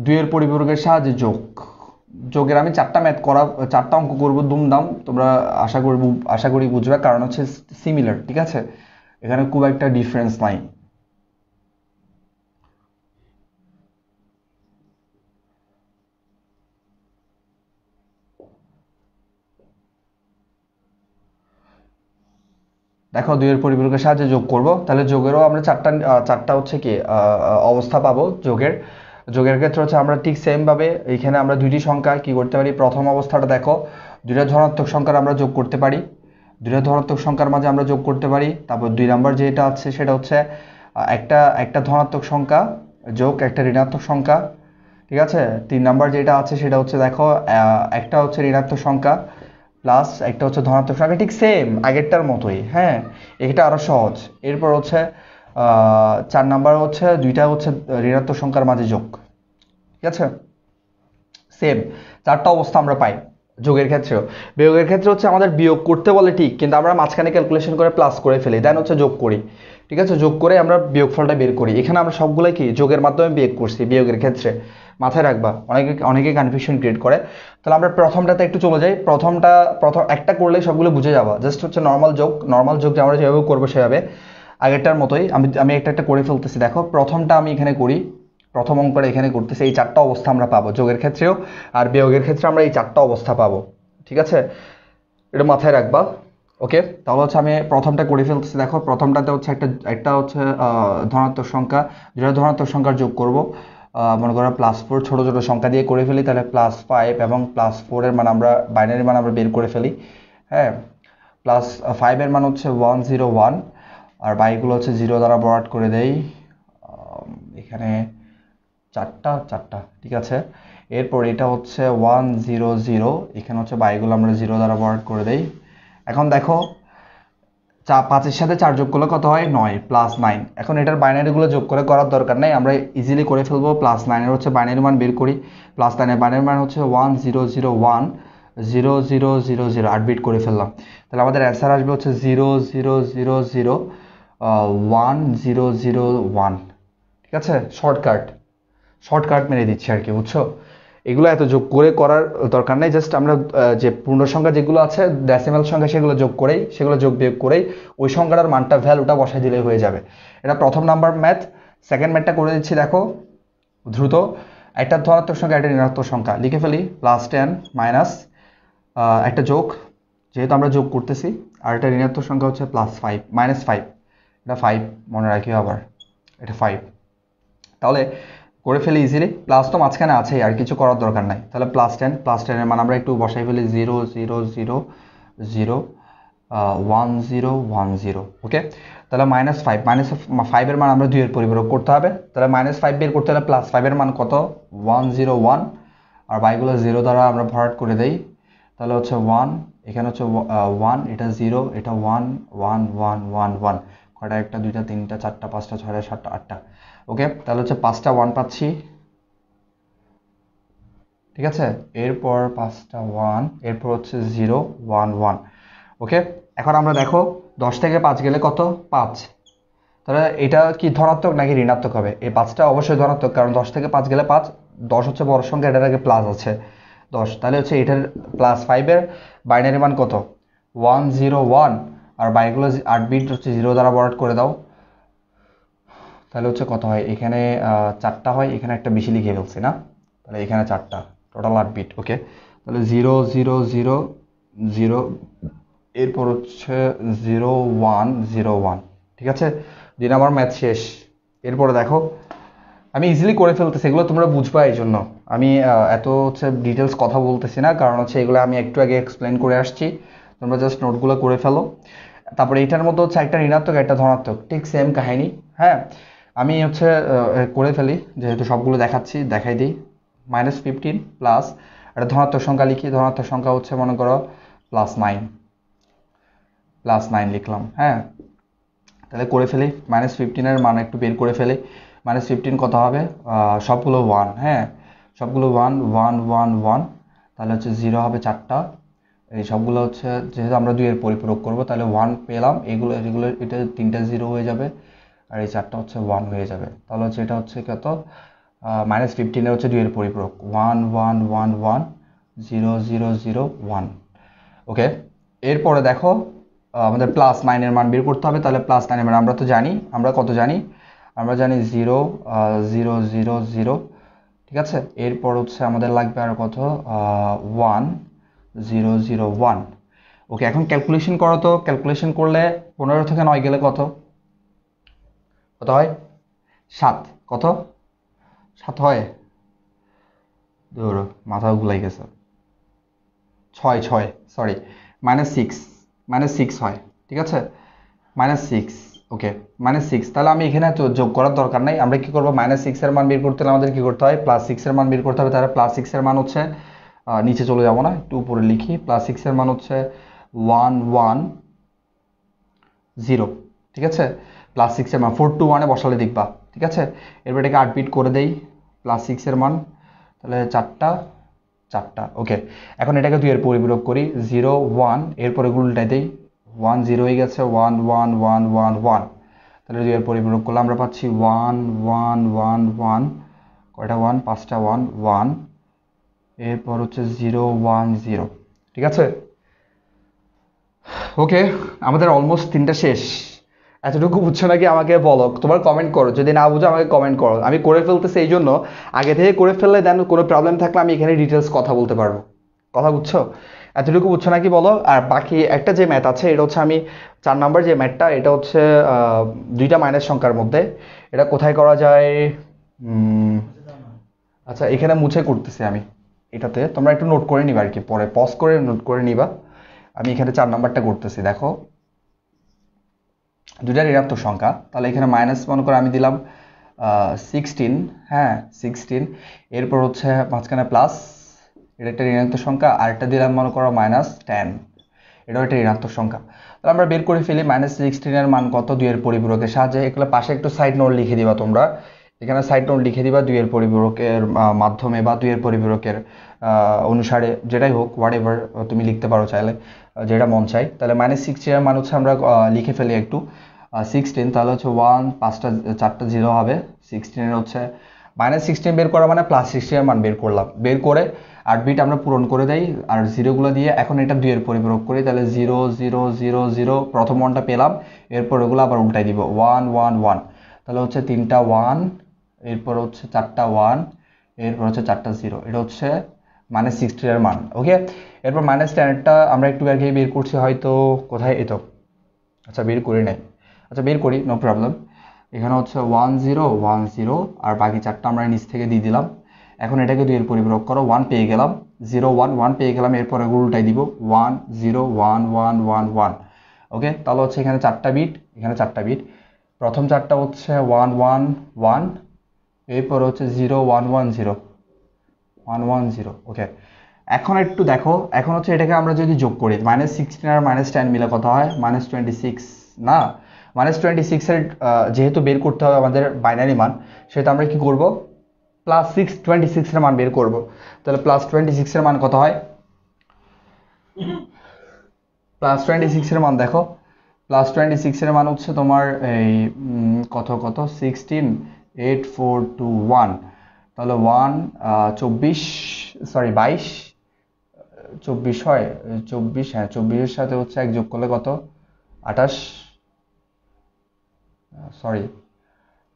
দুইয়ের পরিপূরকের সাহায্যে যোগের আমি 4টা অঙ্ক করবো দুমদাম, তোমরা আশা করি বুঝবে, কারণ হচ্ছে সিমিলার, ঠিক আছে? এখানে খুব একটা ডিফারেন্স নাই। দেখো দুইয়ের পরিপূরকের সাহায্যে যোগ করব, তাহলে যোগেরও আমরা চারটা হচ্ছে কি অবস্থা পাবো। যোগের ক্ষেত্রে হচ্ছে আমরা ঠিক সেম ভাবে এখানে আমরা দুইটি সংখ্যা কি করতে পারি, প্রথম অবস্থাটা দেখো, দুইটা ধনাত্মক সংখ্যার আমরা যোগ করতে পারি, দুইটা ধনাত্মক সংখ্যার মাঝে আমরা যোগ করতে পারি। তারপর 2 নাম্বার যেটা আছে সেটা হচ্ছে একটা ধনাত্মক সংখ্যা যোগ একটা ঋণাত্মক সংখ্যা, ঠিক আছে? 3 নাম্বার যেটা আছে সেটা হচ্ছে দেখো, একটা হচ্ছে ঋণাত্মক সংখ্যা প্লাস একটা হচ্ছে ধনাত্মক সংখ্যা, ঠিক সেম আগেরটার মতোই, হ্যাঁ? এটা আরো সহজ। এরপর হচ্ছে 4 নাম্বার হচ্ছে দুইটা হচ্ছে ঋণাত্মক সংখ্যার মাঝে যোগ, ঠিক আছে? সেম 4টা অবস্থা আমরা পাই যোগের ক্ষেত্রেও। বিয়োগের ক্ষেত্রে হচ্ছে আমাদের বিয়োগ করতে বলে ঠিক, কিন্তু আমরা মাঝখানে ক্যালকুলেশন করে প্লাস করে ফেলি, দেন হচ্ছে যোগ করি, ঠিক আছে? যোগ করে আমরা বিয়োগফলটা বের করি। এখানে আমরা সবগুলাই কি যোগের মাধ্যমে বিয়োগ করছি বিয়োগের ক্ষেত্রে, মাথায় রাখবা, অনেকে কনফিউশন ক্রিয়েট করে। তাহলে আমরা প্রথমটাতে একটু চলে যাই, প্রথম একটা করলেই সবগুলো বুঝে যাবা, জাস্ট হচ্ছে নর্মাল যোগ আমরা যেভাবে করবো সেভাবে আগেরটার মতোই আমি একটা করে ফেলতেছি। দেখো প্রথমটা আমি এখানে করি, প্রথম অঙ্কটা এখানে করতেছি, এই 4টা অবস্থা আমরা পাবো যোগের ক্ষেত্রেও, আর বিয়োগের ক্ষেত্রে আমরা এই 4টা অবস্থা পাবো, ঠিক আছে? এটা মাথায় রাখবা। ওকে, তাহলে হচ্ছে আমি প্রথমটা করে ফেলতেছি। দেখো প্রথমটাতে হচ্ছে একটা হচ্ছে ধনাত্মক সংখ্যা, যেটা ধনাত্মক সংখ্যার যোগ করব, মনে করো +4, ছোট ছোট সংখ্যা দিয়ে করে ফেলি, তাহলে +5 এবং +4 এর মান আমরা বাইনারি মান আমরা বের করে ফেলি, হ্যাঁ? +5 এর মান হচ্ছে 101, আর বাকিগুলো হচ্ছে 0 দ্বারা বরাট করে দেই। এখানে 4টা, ঠিক আছে? এরপর এটা হচ্ছে 100, এখানে হচ্ছে বাকিগুলো আমরা 0 দ্বারা বরাট করে দেই। এখন দেখো 5-এর সাথে 4 যোগ করলে কত হয়, 9 +9। এখন এটার বাইনারিগুলো যোগ করে করার দরকার নেই, আমরা ইজিলি করে ফেলবো। +9 এর হচ্ছে বাইনারি মান বের করি, +9 এর বাইনারি মান হচ্ছে 10010000, 8 বিট করে ফেললাম, তাহলে আমাদের অ্যান্সার আসবে হচ্ছে 0000101, ঠিক আছে? শর্টকাট মেরে দিচ্ছি আর কি, বুঝছো? এগুলো এত যোগ করে করার দরকার নেই, জাস্ট আমরা যে পূর্ণ সংখ্যা যেগুলো আছে ডেসিমাল সংখ্যা সেগুলো যোগ করেই, সেগুলো যোগ বিয়োগ করেই ওই সংখ্যাটার মানটা ভ্যালুটা বসাই দিলেই হয়ে যাবে। এটা প্রথম নাম্বার ম্যাথ। সেকেন্ড ম্যাথটা করে দিচ্ছি, দেখো দ্রুত। একটা ধনাত্মক সংখ্যা, একটা ঋণাত্মক সংখ্যা লিখে ফেলি, +10 মাইনাস একটা যোগ, যেহেতু আমরা যোগ করতেছি, আর একটা ঋণাত্মক সংখ্যা হচ্ছে +5 -5, এটা 5 মনে রাখি, আবার এটা 5। তাহলে করে ফেলি ইজিলি, প্লাস তো মাঝখানে আছেই, আর কিছু করার দরকার নাই। তাহলে +10 এর মান আমরা একটু বসাই ফেলি, 0 0 0 0 1 0 1 0। ওকে, তাহলে -5 এর মান আমরা 2 এর পরিপূরক করতে হবে। তাহলে -5 বের করতে হলে +5 এর মান কত, 1 0 1, আর বাইগুলো 0 দ্বারা আমরা ভরাট করে দেই। তাহলে হচ্ছে 1, এখানে হচ্ছে 1, এটা 0, এটা 1 1 1 1 1, কয়টা, একটা দুইটা তিনটা চারটা পাঁচটা ছয়টা সাতটা আটটা। ওকে, তাহলে হচ্ছে 5টা 1 পাচ্ছি, ঠিক আছে। এরপর 5টা 1, এরপর হচ্ছে 0 1 1। ওকে, এখন আমরা দেখো 10 থেকে 5 গেলে কত, 5। তাহলে এটা কি ধনাত্মক নাকি ঋণাত্মক হবে? এই 5টা অবশ্যই ধনাত্মক, কারণ 10 থেকে 5 গেলে 5, 10 হচ্ছে বড় সংখ্যা, এটার আগে প্লাস আছে 10। তাহলে হচ্ছে এটার +5 এর বাইনারি মান কত, 1 0 1, আর বাইগুলো 8 বিট হচ্ছে 0 দ্বারা ভরাট করে দাও। তাহলে হচ্ছে কত হয়, এখানে 4টা হয়, এখানে একটা বেশি লিখে ফেলছি না, তাহলে এখানে 4টা, টোটাল 8 বিট। ওকে, তাহলে 0 0 0 0, এরপর হচ্ছে 0 1 0 1, ঠিক আছে। 2 নাম্বার ম্যাথ শেষ। এরপরে দেখো, আমি ইজিলি করে ফেলতেছি, এগুলো তোমরা বুঝবা, এই জন্য আমি এত হচ্ছে ডিটেলস কথা বলতেছি না, কারণ হচ্ছে এগুলো আমি একটু আগে এক্সপ্লেন করে আসছি, তোমরা জাস্ট নোটগুলো করে ফেলো। তারপরে এইটার মধ্যে হচ্ছে একটা ঋণাত্মক একটা ধনাত্মক, ঠিক সেম কাহিনী। হ্যাঁ, আমি হচ্ছে করে ফেলি, যেহেতু সবগুলো দেখাচ্ছি দেখাই দিই। -15 প্লাস একটা ধনাত্মক সংখ্যা লিখি, ধনাত্মক সংখ্যা হচ্ছে মনে করো +9, +9 লিখলাম। হ্যাঁ, তাহলে করে ফেলি, -15 এর মান একটু বের করে ফেলি। -15 কত হবে, সবগুলো 1, হ্যাঁ সবগুলো 1 1 1 1, তাহলে হচ্ছে 0 হবে 4টা, এই সবগুলো হচ্ছে যেহেতু আমরা 2 এর পরিপূরক করব, তাহলে 1 পেলাম, এগুলো এগুলো এটা 3টা 0 হয়ে যাবে, আর এই 4টা হচ্ছে 1 হয়ে যাবে। তাহলে হচ্ছে এটা হচ্ছে কত, -15 এর হচ্ছে 2 এর পরিপূরক, 1 1 1 1 0 0 0 1। ওকে, এরপরে দেখো আমাদের +9 এর মান বের করতে হবে। তাহলে +9 এর মান আমরা তো জানি, আমরা কত জানি, আমরা জানি 0 0 0 0, ঠিক আছে। এরপর হচ্ছে আমাদের লাগবে আর কত, 1 0 0 1। ওকে, এখন ক্যালকুলেশন করো তো, ক্যালকুলেশন করলে 15 থেকে 9 গেলে কত, কত হয়, 7, কত 7 হয়, ধরো মাথা গুলাই গেছে, 6 6, সরি -6, -6 হয়, ঠিক আছে, -6। ওকে, -6, তাহলে আমি এখানে তো যোগ করার দরকার নাই, আমরা কি করবো, -6 এর মান বের করতে হলে আমাদের কি করতে হয়, +6 এর মান বের করতে হবে। তাহলে +6 এর মান হচ্ছে, নিচে চলে যাবো না, একটু উপরে লিখি, +6 এর মান হচ্ছে 1 1 0, ঠিক আছে। +6 এর মান 4 to 1 এ বসালে দেখবা, ঠিক আছে। এরপর এটাকে 8 বিট করে দেই, +6 এর মান, তাহলে 4টা 4টা। ওকে, এখন এটাকে 2 এর পরিপূরক করি, 0 1, এরপরে এগুলো উল্টাই দেই, 1 0 হয়ে গেছে, 1 1 1 1 1, তাহলে 2 এর পরিপূরক করলে আমরা পাচ্ছি 1 1 1 1, কয়টা 1, 5টা 1 1, এরপর হচ্ছে 0 1 0, ঠিক আছে। ওকে, আমাদের অলমোস্ট 3টা শেষ। এতটুকু বুঝছো নাকি আমাকে বলো, তোমার কমেন্ট করো, যদি না বুঝো আমাকে কমেন্ট করো। আমি করে ফেলতেছি এই জন্য, আগে থেকে করে ফেললে দেন কোনো প্রবলেম থাকলে আমি এখানে ডিটেলস কথা বলতে পারবো। কথা বুঝছো, এতটুকু বুঝছো নাকি বলো। আর বাকি একটা যে ম্যাথ আছে, এটা হচ্ছে আমি 4 নাম্বার যে ম্যাথটা, এটা হচ্ছে দুইটা মাইনাস সংখ্যার মধ্যে, এটা কোথায় করা যায়, আচ্ছা এখানে মুছে করতেছি আমি, এটাতে তোমরা একটু নোট করে নিবা আর কি, পরে পজ করে নোট করে নিবা। আমি এখানে 4 নাম্বারটা করতেছি, দেখো দুইটা ঋণাত্মক সংখ্যা, তাহলে এখানে মাইনাস মনে করে আমি দিলাম 16, হ্যাঁ 16, এরপর হচ্ছে মাঝখানে প্লাস, এটা একটা ঋণাত্মক সংখ্যা, আর একটা দিলাম মনে করো -10, এটাও একটা ঋণাত্মক সংখ্যা। তাহলে আমরা বের করে ফেলি -16 এর মান কত, 2 এর পরিপূরকের সাহায্যে। এগুলো পাশে একটু সাইড নোট লিখে দিবা তোমরা, এখানে সাইড নোট লিখে দিবা 2 এর পরিপূরকের মাধ্যমে, বা 2 এর পরিপূরকের অনুসারে, যেটাই হোক হোয়াট এভার তুমি লিখতে পারো চাইলে, যেটা মন চাই। তাহলে -16 এর মান হচ্ছে আমরা লিখে ফেলি একটু, 16, তাহলে হচ্ছে 1 5টা 4টা 0 হবে, 16 এর হচ্ছে -16 বের করা মানে +16 এর মান বের করলাম, বের করে 8 বিট আমরা পূরণ করে দেই আর জিরোগুলো দিয়ে এখন এটা 2 এর পরিপূরক করি, তাহলে 0 0 0 0 প্রথম ওয়ানটা পেলাম, এরপর ওগুলো আবার উল্টাই দিব 1 1 1, তাহলে হচ্ছে 3টা 1, এরপর হচ্ছে 4টা 1, এরপর হচ্ছে 4টা 0, এটা হচ্ছে -16 এর মান। ওকে, এরপর -10টা আমরা একটু আগে বের করছি হয়তো, কোথায় এই তো, আচ্ছা বের করি নাই, আচ্ছা বের করি, নো প্রবলেম। এখানে হচ্ছে 1 0 1 0 আর বাকি 4টা আমরা নিচ থেকে দিয়ে দিলাম। এখন এটাকে 2 এর পরিপূরক করো, 1 পেয়ে গেলাম, 0 1 1 পেয়ে গেলাম, এরপর এগুলো উল্টাই দিব 1 0 1 1 1 1। ওকে, তাহলে হচ্ছে এখানে 4টা বিট, এখানে 4টা বিট, প্রথম 4টা হচ্ছে 1 1 1, এরপর হচ্ছে 0 1 1 0 1 1 0। ওকে, এখন একটু দেখো, এখন হচ্ছে এটাকে আমরা যদি যোগ করি -16 আর -10 মিলে কত হয়, -26 না, -26 এর যেহেতু বের করতে হবে আমাদের বাইনারি মান, সেটা আমরা কি করব, +6 26 এর মান বের করব। তাহলে +26 এর মান কত হয়, +26 এর মান দেখো, +26 এর মান হচ্ছে তোমার এই কত কত 16 8 4 2 1, তাহলে 1 24 সরি 22 24 হয়, 24, হ্যাঁ 24-এর সাথে হচ্ছে 1 যোগ করলে কত 28, সরি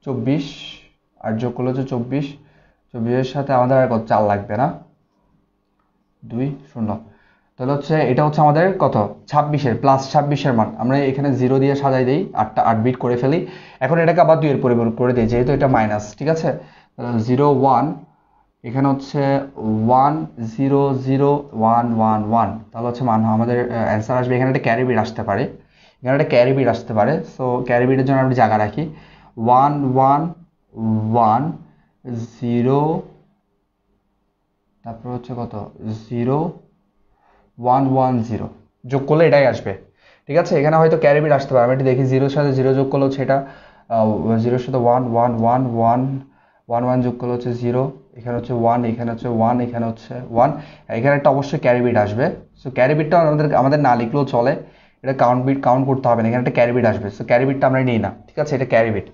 24 আর যোগ করলে হচ্ছে 24, 24-এর সাথে আমাদের আর কত 4 লাগবে না, 2 0, তাহলে হচ্ছে এটা হচ্ছে আমাদের কত 26-এর +26-এর মান, আমরা এখানে 0 দিয়ে সাজাই দিই, 8 বিট করে ফেলি। এখন এটাকে আবার 2 এর পরিবর্তন করে দিই যেহেতু এটা মাইনাস, ঠিক আছে, 0 1, এখানে হচ্ছে 1 0 0 1 1 1, তাহলে হচ্ছে মান আমাদের অ্যান্সার আসবে, এখানে একটা ক্যারি বিট আসতে পারে, এখানে একটা ক্যারি বিট আসতে পারে, সো ক্যারি বিটের জন্য আমরা জায়গা রাখি 1 1 1 0, তারপর হচ্ছে কত 0 1 1 0, যোগ করলে এটাই আসবে, ঠিক আছে। এখানে হয়তো ক্যারি বিট আসতে পারে, আমি একটু দেখি 0-এর সাথে 0 যোগ করলে হচ্ছে এটা 0-এর সাথে 1 1 1 1 1 1 যোগ করলে হচ্ছে 0, এখানে হচ্ছে 1, এখানে হচ্ছে 1, এখানে হচ্ছে 1, এখানে একটা অবশ্যই ক্যারি বিট আসবে। সো ক্যারি বিটটা আমাদের না লিখলেও চলে, এটা কাউন্ট করতে হবে না, এখানে একটা ক্যারি বিট আসবে, সো ক্যারি বিটটা আমরা নিই না, ঠিক আছে, এটা ক্যারি বিট,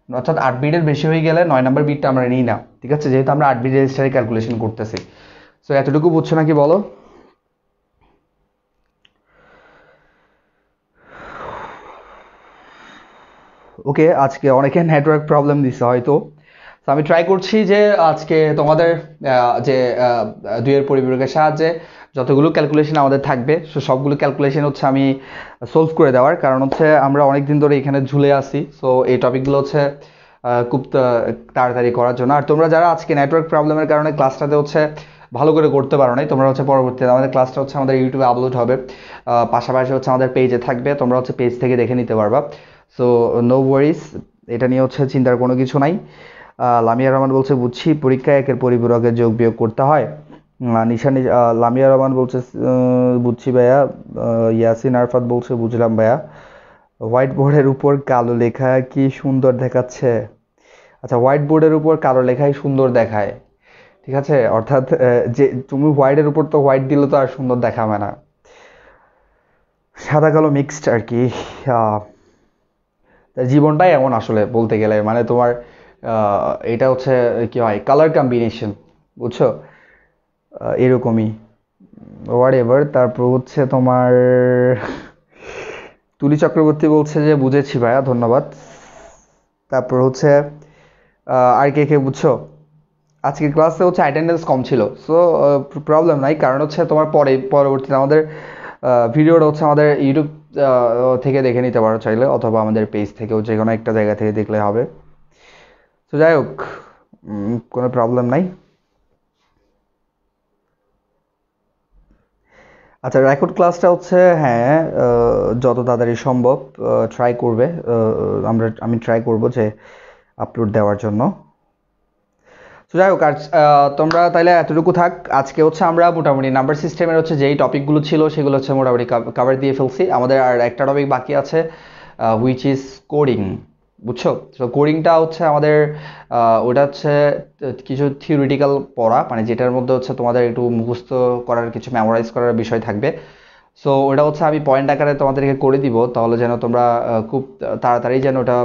অর্থাৎ 8 বিটের বেশি হয়ে গেলে 9 নম্বর বিটটা আমরা নিই না, ঠিক আছে, যেহেতু আমরা 8 বিট রেজিস্টারে ক্যালকুলেশন করতেছি। সো এতটুকু বুঝছো নাকি বলো? ওকে, আজকে অনেকে নেটওয়ার্ক প্রবলেম দিচ্ছে হয়তো, তো আমি ট্রাই করছি যে আজকে তোমাদের যে 2 এর পরিপূরকের সাহায্যে যতগুলো ক্যালকুলেশন আমাদের থাকবে সবগুলো ক্যালকুলেশন হচ্ছে আমি সলভ করে দেওয়ার, কারণ হচ্ছে আমরা অনেক দিন ধরে এখানে ঝুলে আসি, সো এই টপিকগুলো হচ্ছে খুব তাড়াতাড়ি করার জন্য। আর তোমরা যারা আজকে নেটওয়ার্ক প্রবলেমের কারণে ক্লাসটাতে হচ্ছে ভালো করে করতে পারো নাই, তোমরা হচ্ছে পরবর্তীতে আমাদের ক্লাসটা হচ্ছে আমাদের ইউটিউবে আপলোড হবে, পাশাপাশি হচ্ছে আমাদের পেজে থাকবে, তোমরা হচ্ছে পেজ থেকে দেখে নিতে পারবা। সো নো ওয়ারিস, এটা নিয়ে হচ্ছে চিন্তার কোনো কিছু নাই। লামিয়া রহমান বলছে বুঝছি, পরীক্ষায় একের পরিপূরকের যোগ বিয়োগ করতে হয়। লামিয়া রহমান বলছে বুঝছি ভাইয়া। ইয়াসিন আরফাত বলছে বুঝলাম ভাইয়া। হোয়াইট বোর্ডের উপর কালো লেখা কি সুন্দর দেখাচ্ছে? আচ্ছা, হোয়াইট বোর্ডের উপর কালো লেখাই সুন্দর দেখায়, ঠিক আছে, অর্থাৎ যে তুমি হোয়াইটের উপর তো হোয়াইট দিলে তো আর সুন্দর দেখাবে না, সাদা কালো মিক্সড আর কি। জীবনটাই এমন আসলে বলতে গেলে, মানে তোমার এটা হচ্ছে কি হয় কালার কম্বিনেশন, বুঝছো, এরকমই হোয়াট এভার। তারপর হচ্ছে তোমার তুলি চক্রবর্তী বলছে যে বুঝেছি ভাইয়া, ধন্যবাদ। তারপর হচ্ছে আর কে কে বুঝছো, আজকের ক্লাসে হচ্ছে অ্যাটেন্ডেন্স কম ছিল, সো প্রবলেম নাই, কারণ হচ্ছে তোমার পরবর্তীতে আমাদের ভিডিওটা হচ্ছে আমাদের ইউটিউব থেকে দেখে নিতে পারো চাইলে, অথবা আমাদের পেজ থেকেও যে কোনো একটা জায়গা থেকে দেখলে হবে। তো যাই হোক, কোনো প্রবলেম নাই। আচ্ছা, রেকর্ড ক্লাসটা হচ্ছে হ্যাঁ যত তাড়াতাড়ি সম্ভব ট্রাই করবে, আমি ট্রাই করব যে আপলোড দেওয়ার জন্য। তো যাই হোক, আর তোমরা তাইলে এতটুকু থাক, আজকে হচ্ছে আমরা মোটামুটি নাম্বার সিস্টেমের হচ্ছে যেই টপিকগুলো ছিল সেগুলো হচ্ছে মোটামুটি কভার দিয়ে ফেলছি। আমাদের আর একটা টপিক বাকি আছে, হুইচ ইজ কোডিং, বুঝছো। তো কোডিংটা হচ্ছে আমাদের ওটা হচ্ছে কিছু থিওরিটিক্যাল পড়া, মানে যেটার মধ্যে হচ্ছে তোমাদের একটু মুখস্থ করার, কিছু মেমোরাইজ করার বিষয় থাকবে। সো ওটা হচ্ছে আমি পয়েন্ট আকারে তোমাদেরকে করে দিব, তাহলে যেন তোমরা খুব তাড়াতাড়ি যেন ওটা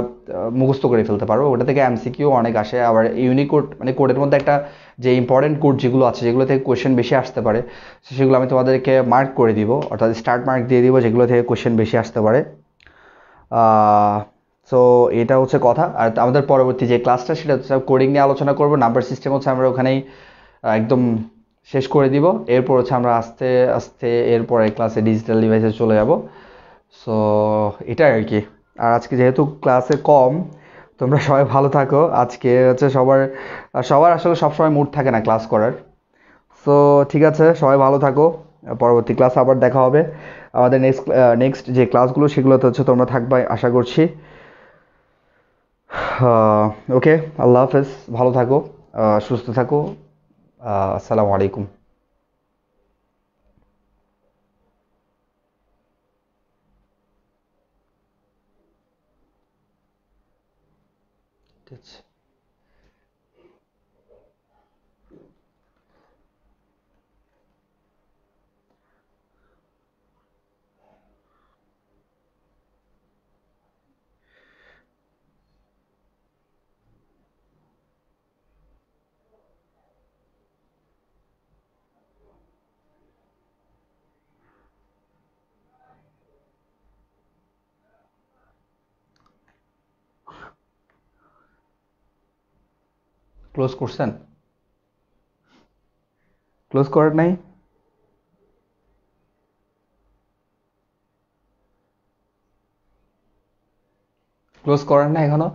মুখস্থ করে ফেলতে পারো। ওটা থেকে এমসিকিউ অনেক আসে, আবার ইউনিকোড মানে কোডের মধ্যে একটা যে ইম্পর্টেন্ট কোড যেগুলো আছে যেগুলো থেকে কোয়েশ্চেন বেশি আসতে পারে, তো সেগুলো আমি তোমাদেরকে মার্ক করে দিব, অর্থাৎ স্টার্ট মার্ক দিয়ে দিব যেগুলো থেকে কোয়েশ্চেন বেশি আসতে পারে। সো এটা হচ্ছে কথা। আর আমাদের পরবর্তী যে ক্লাসটা সেটা হচ্ছে কোডিং নিয়ে আলোচনা করব। নাম্বার সিস্টেম হচ্ছে আমরা ওখানেই একদম শেষ করে দিব। এরপর হচ্ছে আমরা আস্তে আস্তে এরপরে ক্লাসে ডিজিটাল ডিভাইসে চলে যাব। সো এটাই আর কি। আর আজকে যেহেতু ক্লাসে কম, তোমরা সবাই ভালো থাকো। আজকে হচ্ছে সবার সবার আসলে সবসময় মুড থাকে না ক্লাস করার। সো ঠিক আছে, সবাই ভালো থাকো। পরবর্তী ক্লাস আবার দেখা হবে। আমাদের নেক্সট যে ক্লাসগুলো সেগুলোতে হচ্ছে তোমরা থাকবে আশা করছি। ওকে, আল্লাহ হাফেজ, ভালো থাকো, সুস্থ থাকো। আসসালামু আলাইকুম। ঠিক আছে। ক্লোজ করছেন? ক্লোজ করার নাই? ক্লোজ করার নাই এখনো?